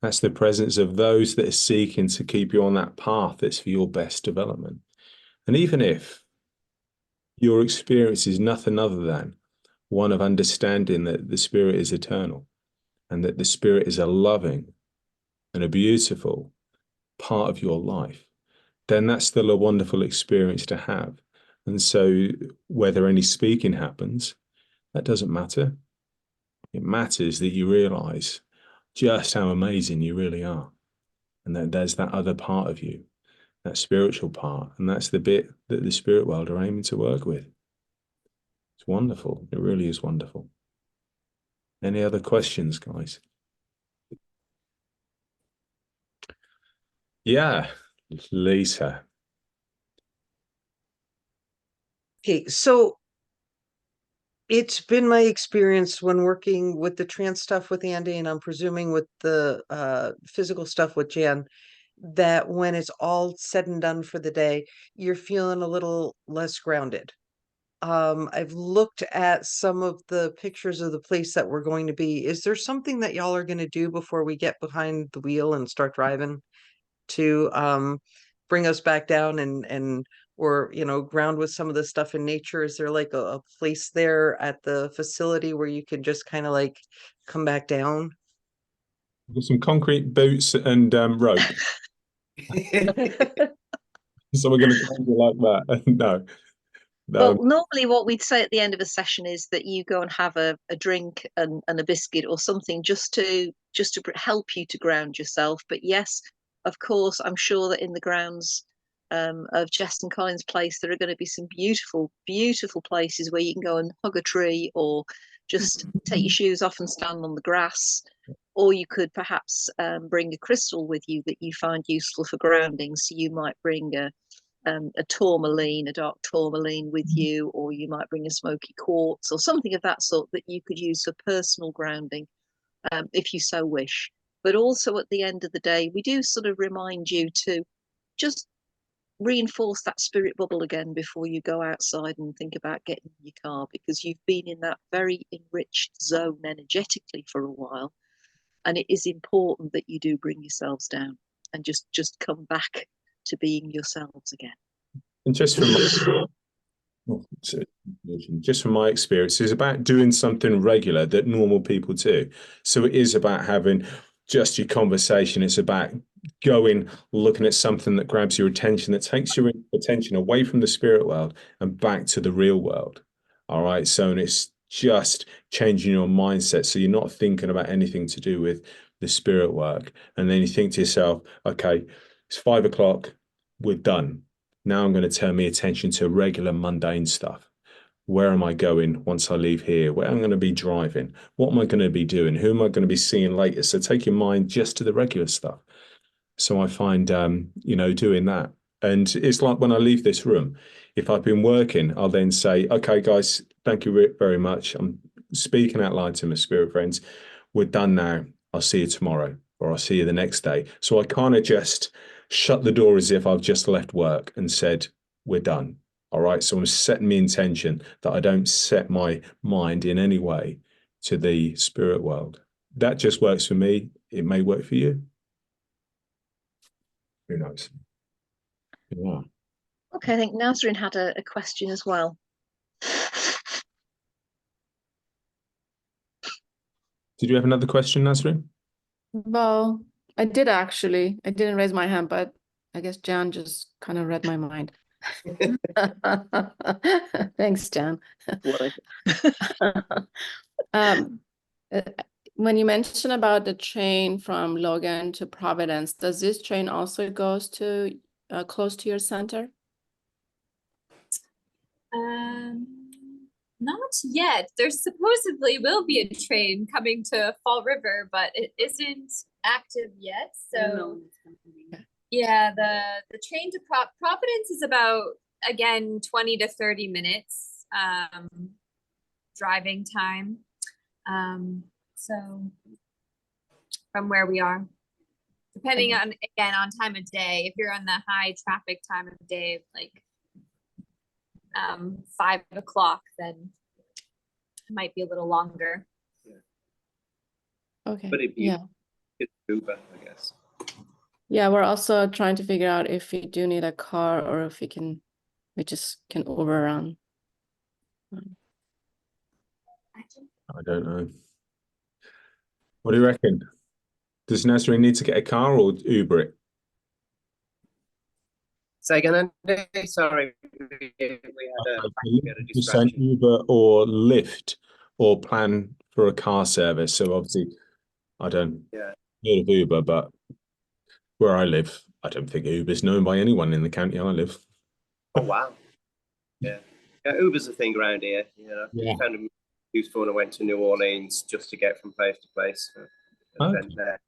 That's the presence of those that are seeking to keep you on that path that's for your best development. And even if your experience is nothing other than one of understanding that the spirit is eternal and that the spirit is a loving and a beautiful part of your life, then that's still a wonderful experience to have. And so whether any speaking happens, that doesn't matter. It matters that you realize just how amazing you really are. And that there's that other part of you, that spiritual part. And that's the bit that the spirit world are aiming to work with. It's wonderful. It really is wonderful. Any other questions, guys? Yeah, Lisa. Okay, so it's been my experience when working with the trance stuff with Andy, and I'm presuming with the physical stuff with Jan, that when it's all said and done for the day, you're feeling a little less grounded. I've looked at some of the pictures of the place that we're going to be. Is there something that y'all are going to do before we get behind the wheel and start driving to bring us back down and or ground with some of the stuff in nature? Is there like a place there at the facility where you can just kind of like come back down? Got some concrete boots and rope. So we're going to do like that. No. Well, normally what we'd say at the end of a session is that you go and have a drink and a biscuit or something just to help you to ground yourself. But yes, of course, I'm sure that in the grounds of Jess and Colin's place, there are going to be some beautiful, beautiful places where you can go and hug a tree or just take your shoes off and stand on the grass. Or you could perhaps bring a crystal with you that you find useful for grounding. So you might bring a tourmaline, a dark tourmaline with you, or you might bring a smoky quartz or something of that sort that you could use for personal grounding if you so wish. But also at the end of the day, we do sort of remind you to just reinforce that spirit bubble again before you go outside and think about getting in your car, because you've been in that very enriched zone energetically for a while, and it is important that you do bring yourselves down and just come back to being yourselves again. And just from my experience, it's about doing something regular that normal people do. So it is about having just your conversation. It's about going, looking at something that grabs your attention, that takes your attention away from the spirit world and back to the real world. All right. So it's just changing your mindset. So you're not thinking about anything to do with the spirit work. And then you think to yourself, okay, it's 5 o'clock. We're done. Now I'm going to turn my attention to regular mundane stuff. Where am I going once I leave here? Where am I going to be driving? What am I going to be doing? Who am I going to be seeing later? So take your mind just to the regular stuff. So I find, doing that. And it's like when I leave this room, if I've been working, I'll then say, okay, guys, thank you very much. I'm speaking out loud to my spirit friends. We're done now. I'll see you tomorrow, or I'll see you the next day. So I kind of just shut the door as if I've just left work and said, we're done. All right. So I'm setting my intention that I don't set my mind in any way to the spirit world. That just works for me. It may work for you. Who knows? Yeah. Okay, I think Nazrin had a question as well. Did you have another question, Nazrin? Well, I did actually. I didn't raise my hand, but I guess Jan just kind of read my mind. Thanks, Jan. When you mentioned about the train from Logan to Providence, does this train also goes to close to your center? Not yet. There supposedly will be a train coming to Fall River, but it isn't active yet. So yeah, the train to Providence is about, again, 20 to 30 minutes driving time. So from where we are, depending on, again, on time of day. If you're on the high traffic time of day, like 5 o'clock, then it might be a little longer. Okay. But it'd be Yeah. it's Uber, I guess. Yeah, we're also trying to figure out if we do need a car or if we just can overrun. I don't know. What do you reckon? Does Nasreen need to get a car or Uber it? Say again, Andy? Sorry, we had a Just saying distraction. Uber or Lyft or plan for a car service. So obviously, I don't Yeah. know of Uber, but where I live, I don't think Uber's known by anyone in the county I live. Oh wow. Yeah. Uber's a thing around here. You know, Yeah. I found it useful when I went to New Orleans just to get from place to place. Okay. There.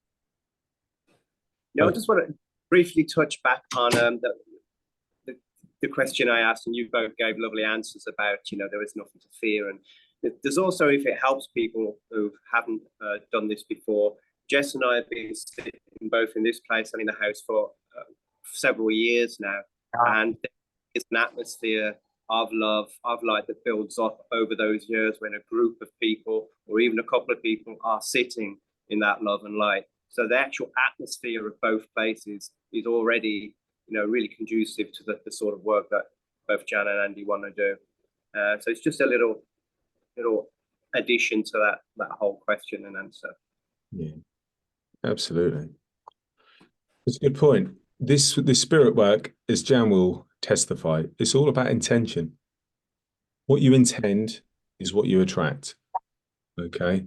No, I just want to briefly touch back on the question I asked, and you both gave lovely answers about, there is nothing to fear. And there's also, if it helps people who haven't done this before, Jess and I have been sitting both in this place and in the house for several years now. And it's an atmosphere of love, of light that builds up over those years when a group of people or even a couple of people are sitting in that love and light. So the actual atmosphere of both places is already, really conducive to the sort of work that both Jan and Andy want to do. So it's just a little addition to that whole question and answer. Yeah, absolutely. That's a good point. This spirit work, as Jan will testify, it's all about intention. What you intend is what you attract. Okay,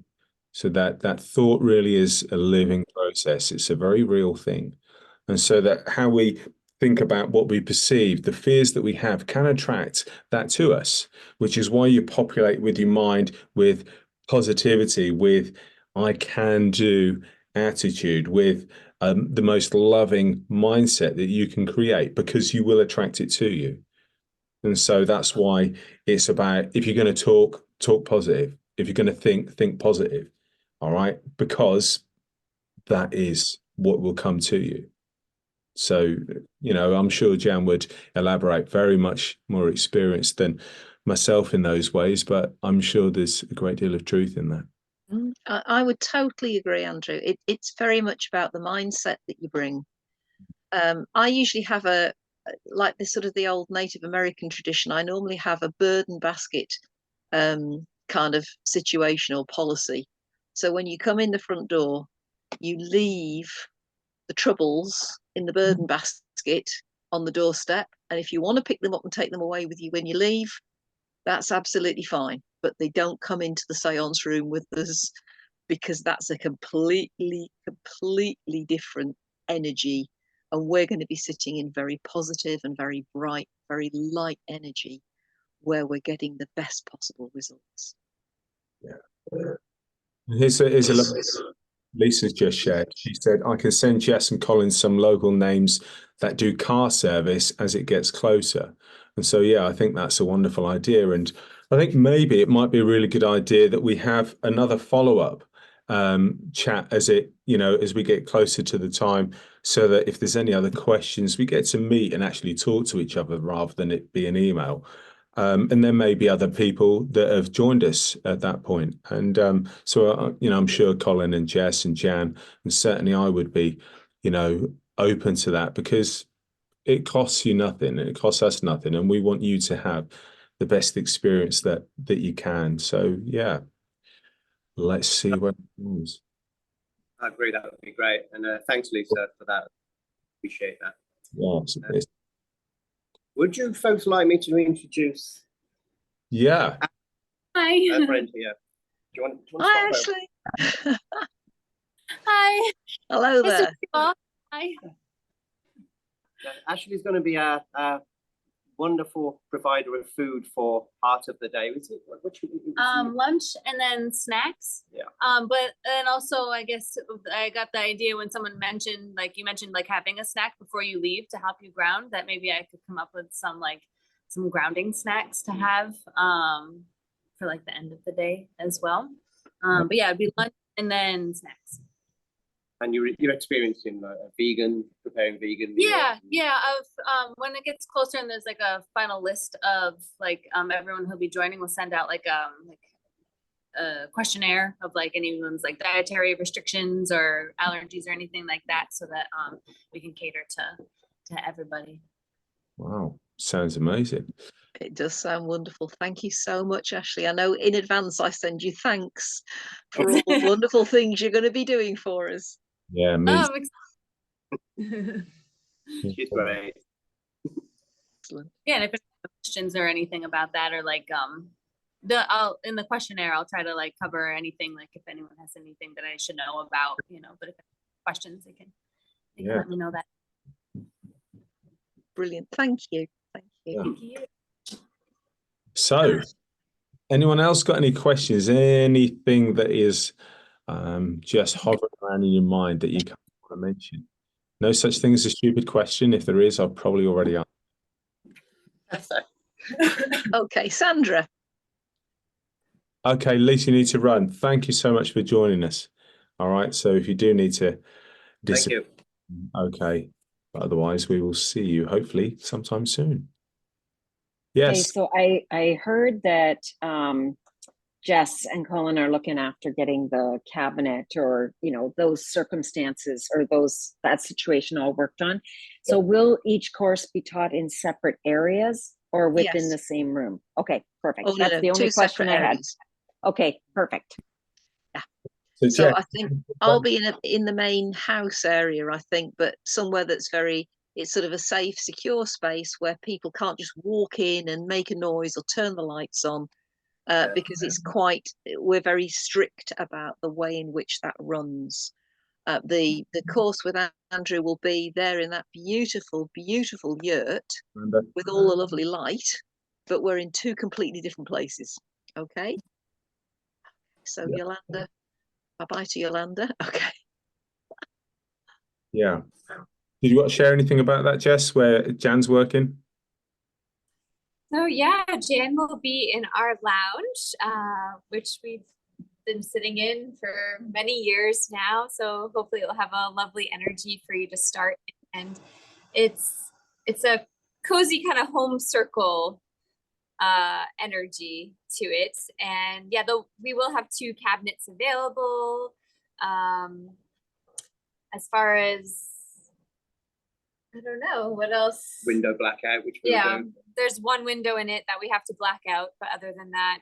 so that thought really is a living process. It's a very real thing, and so that how we think about what we perceive, the fears that we have, can attract that to us. Which is why you populate with your mind with positivity, with I can do attitude, with the most loving mindset that you can create, because you will attract it to you. And so that's why it's about, if you're going to talk positive. If you're going to think positive. All right, because that is what will come to you. So, I'm sure Jan would elaborate, very much more experienced than myself in those ways, but I'm sure there's a great deal of truth in that. I would totally agree, Andrew. It's very much about the mindset that you bring. I usually have like this sort of the old Native American tradition. I normally have a burden basket kind of situation or policy. So when you come in the front door, you leave the troubles in the burden basket on the doorstep. And if you want to pick them up and take them away with you when you leave, that's absolutely fine. But they don't come into the seance room with us, because that's a completely different energy. And we're going to be sitting in very positive and very bright, very light energy, where we're getting the best possible results. Yeah. Here's a look Lisa's just shared. She said, I can send Jess and Colin some local names that do car service as it gets closer. And so, yeah, I think that's a wonderful idea. And I think maybe it might be a really good idea that we have another follow-up chat as we get closer to the time, so that if there's any other questions, we get to meet and actually talk to each other rather than it be an email. And there may be other people that have joined us at that point. And so, I'm sure Colin and Jess and Jan, and certainly I would be, open to that, because it costs you nothing and it costs us nothing. And we want you to have the best experience that you can. So, yeah, let's see what happens. I agree, that would be great. And thanks, Lisa, for that. Appreciate that. Yeah, would you folks like me to introduce? Yeah. Hi. A friend here. Do you want to Hi, start Ashley. Hi. Hello Nice to there. meet you all. Hi. Ashley's going to be a wonderful provider of food for part of the day. Lunch and then snacks. Yeah. But then also, I guess I got the idea when someone mentioned, you mentioned having a snack before you leave to help you ground, that maybe I could come up with some grounding snacks to have for the end of the day as well. But yeah, it'd be lunch and then snacks. And your experience in preparing vegan meals. Yeah. Of when it gets closer and there's like a final list of like everyone who'll be joining, we'll send out like a questionnaire of like anyone's like dietary restrictions or allergies or anything like that, so that we can cater to everybody. Wow, sounds amazing. It does sound wonderful. Thank you so much, Ashley. I know in advance I send you thanks for all the wonderful things you're going to be doing for us. Yeah, me. She's great. Excellent. Yeah, and if there's questions or anything about that, or like I'll in the questionnaire I'll try to like cover anything, like if anyone has anything that I should know about, but if questions they can let me know that. Brilliant. Thank you. Thank you. Thank you. So, anyone else got any questions? Anything that is just hovering around in your mind that you can't want to mention? No such thing as a stupid question. If there is, I've probably already answered. Okay, Sandra. Okay, Lisa, you need to run. Thank you so much for joining us. All right, so if you do need to Thank you. Okay, but otherwise we will see you hopefully sometime soon. Okay, Yes. so I heard that Jess and Colin are looking after getting the cabinet or those circumstances or that situation all worked on. So will each course be taught in separate areas or within the same room? Okay, perfect. Oh, That's no, the only two question separate I had. areas. Okay, perfect. So, So Jeff, I think I'll be in the main house area, I think, but somewhere that's it's sort of a safe, secure space where people can't just walk in and make a noise or turn the lights on, because we're very strict about the way in which that runs. The course with Andrew will be there in that beautiful, beautiful yurt with all the lovely light, but we're in two completely different places. Okay. So Yolanda, bye-bye to Yolanda. Okay. Yeah. Did you want to share anything about that, Jess, where Jan's working? So yeah, Jan will be in our lounge, which we've been sitting in for many years now. So hopefully it'll have a lovely energy for you to start. And it's a cozy kind of home circle energy to it. And yeah, we will have 2 cabinets available. As far as I don't know what else. Window blackout, which there's one window in it that we have to black out, but other than that,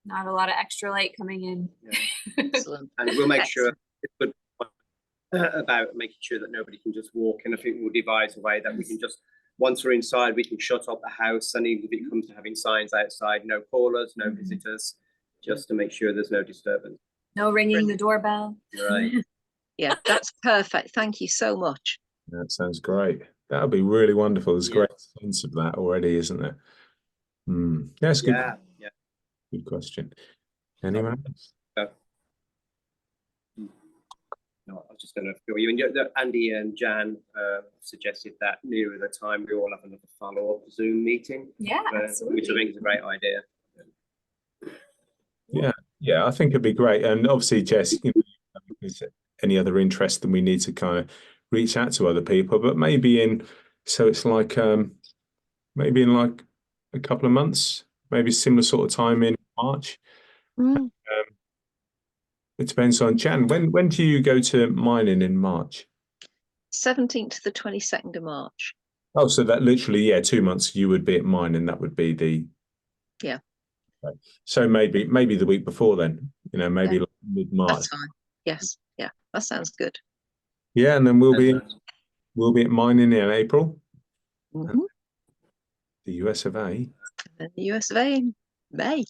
not a lot of extra light coming in. Excellent. And we'll make sure it's good about making sure that nobody can just walk in. I think we'll devise a way that we can just, once we're inside, we can shut up the house, and even if it comes to having signs outside, no callers, no visitors, just to make sure there's no disturbance. No ringing the doorbell. Right. Yeah, that's perfect. Thank you so much. That sounds great. That would be really wonderful. There's a great sense of that already, isn't there? That's good. Yeah. Good question. Anyone else? No, I was just going to fill you in. Andy and Jan suggested that nearer the time we all have another follow-up Zoom meeting. Yeah, absolutely. Which I think is a great idea. Yeah, I think it'd be great. And obviously, Jess, if there's any other interest, then we need to kind of reach out to other people. But maybe it's like maybe in like a couple of months, maybe similar sort of time in March. It depends on Jan. When do you go to mining in March? 17th to the 22nd of March. Oh, so that literally, 2 months you would be at mining. That would be the. Yeah. Okay. So maybe the week before then, maybe like mid-March. That's fine. Yes. Yeah, that sounds good. Yeah, and then we'll be at mining in April. Mm-hmm. The US of A. And the US of A in May.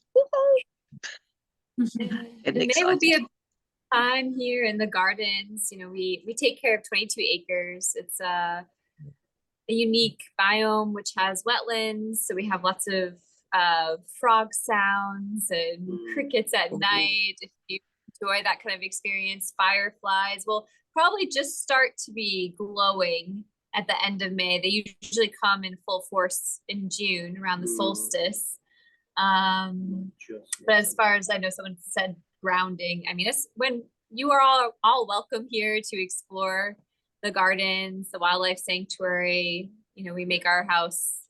And May will be a time here in the gardens. We take care of 22 acres. It's a unique biome which has wetlands, so we have lots of frog sounds and crickets at night. If you enjoy that kind of experience, fireflies will probably just start to be glowing at the end of May. They usually come in full force in June around the solstice. But as far as I know, someone said grounding. I mean, it's when you are all welcome here to explore the gardens, the wildlife sanctuary. You know, we make our house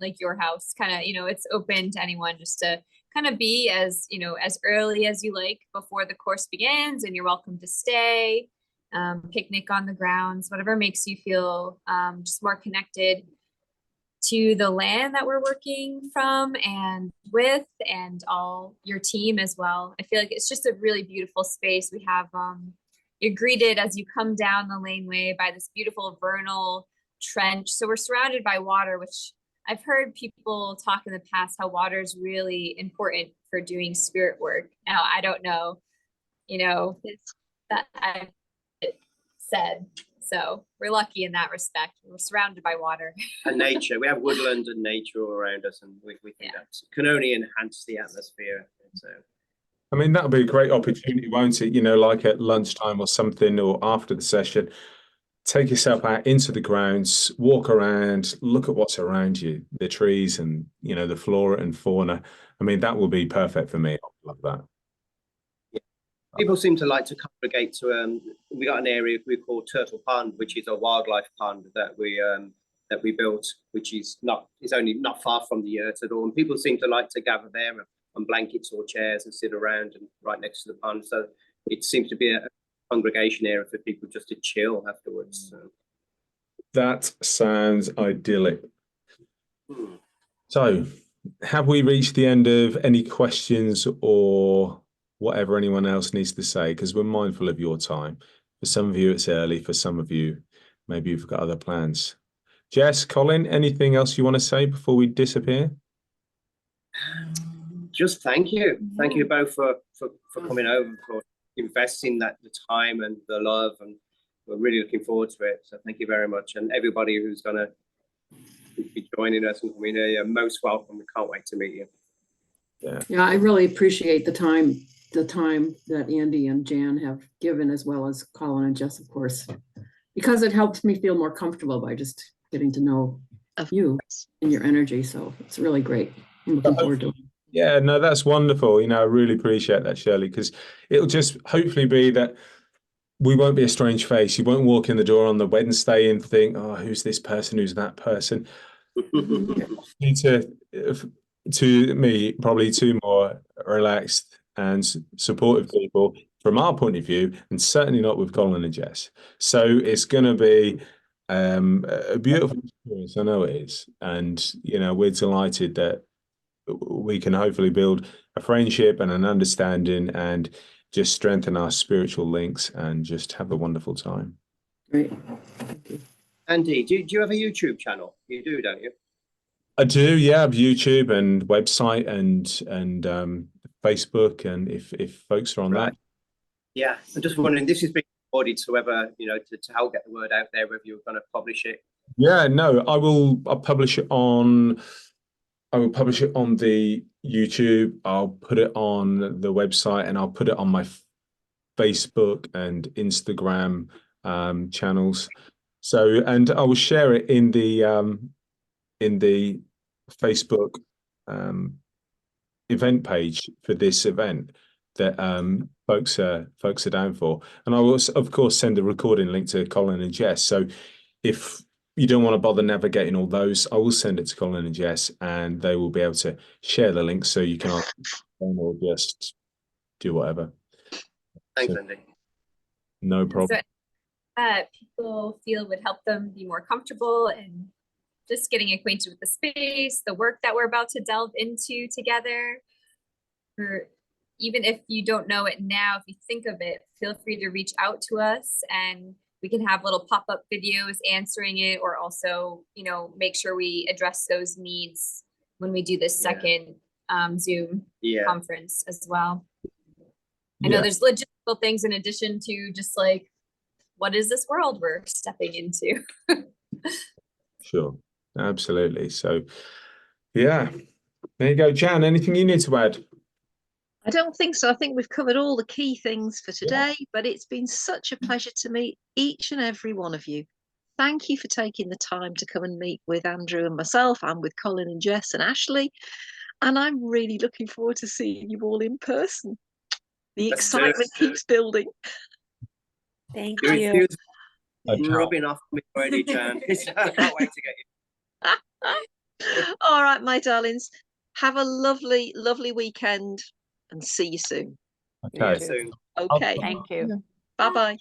like your house, kind of, you know, it's open to anyone just to kind of be as, you know, as early as you like before the course begins, and you're welcome to stay, picnic on the grounds, whatever makes you feel just more connected to the land that we're working from and with, and all your team as well. I feel like it's just a really beautiful space. We have, you're greeted as you come down the laneway by this beautiful vernal trench. So we're surrounded by water, which I've heard people talk in the past how water is really important for doing spirit work. Now, I don't know, you know, that I've said. So we're lucky in that respect. We're surrounded by water. And nature. We have woodland and nature all around us, and we think that can only enhance the atmosphere. So, I mean, that'll be a great opportunity, won't it? You know, like at lunchtime or something, or after the session, take yourself out into the grounds, walk around, look at what's around you, the trees and, you know, the flora and fauna. I mean, that will be perfect for me. I love that. people seem to like to congregate to we got an area we call Turtle Pond, which is a wildlife pond that we built, which is only not far from the yurt at all, and people seem to like to gather there on blankets or chairs and sit around and right next to the pond. So it seems to be a congregation area for people just to chill afterwards. So. That sounds idyllic. So, have we reached the end of any questions or whatever anyone else needs to say? Because we're mindful of your time. For some of you, it's early. For some of you, maybe you've got other plans. Jess, Colin, anything else you want to say before we disappear? Just thank you. Thank you both for coming over, for investing the time and the love, and we're really looking forward to it. So thank you very much. And everybody who's going to be joining us and coming here, you're most welcome. We can't wait to meet you. Yeah, I really appreciate the time that Andy and Jan have given, as well as Colin and Jess, of course, because it helps me feel more comfortable by just getting to know you and your energy. So it's really great. I'm looking forward to it. Yeah, no, that's wonderful. You know, I really appreciate that, Shirley, because it'll just hopefully be that we won't be a strange face. You won't walk in the door on the Wednesday and think, oh, who's this person? Who's that person? To me, probably two more relaxed and supportive people from our point of view, and certainly not with Colin and Jess. So it's going to be a beautiful experience. I know it is. And, you know, we're delighted that we can hopefully build a friendship and an understanding and just strengthen our spiritual links and just have a wonderful time. Great. Andy, do you have a YouTube channel? You do, don't you? I do, yeah. I have YouTube and website and Facebook, and if folks are on that. Yeah, I'm just wondering, this is being recorded, so whether, you know, to help get the word out there, whether you're going to publish it. Yeah, no, I'll publish it on the YouTube. I'll put it on the website, and I'll put it on my Facebook and Instagram channels. So, and I will share it in the Facebook event page for this event that folks are down for. And I will, of course, send a recording link to Colin and Jess. So if you don't want to bother navigating all those, I will send it to Colin and Jess, and they will be able to share the links so you can or just do whatever. Thanks, Andy. No problem. So, people feel would help them be more comfortable and just getting acquainted with the space, the work that we're about to delve into together. Or even if you don't know it now, if you think of it, feel free to reach out to us, and we can have little pop-up videos answering it, or also, you know, make sure we address those needs when we do this second Zoom conference as well. I know there's logistical things in addition to just like, what is this world we're stepping into? Sure, absolutely. So, yeah, there you go. Jan, anything you need to add? I don't think so. I think we've covered all the key things for today, but it's been such a pleasure to meet each and every one of you. Thank you for taking the time to come and meet with Andrew and myself, and with Colin and Jess and Ashley. And I'm really looking forward to seeing you all in person. The Let's do it. excitement keeps building. Thank Your you. enthusiasm Okay. rubbing off me already, Jan. I can't wait to get you. All right, my darlings. Have a lovely, lovely weekend and see you soon. Okay. Soon. Okay. Thank you. Bye bye.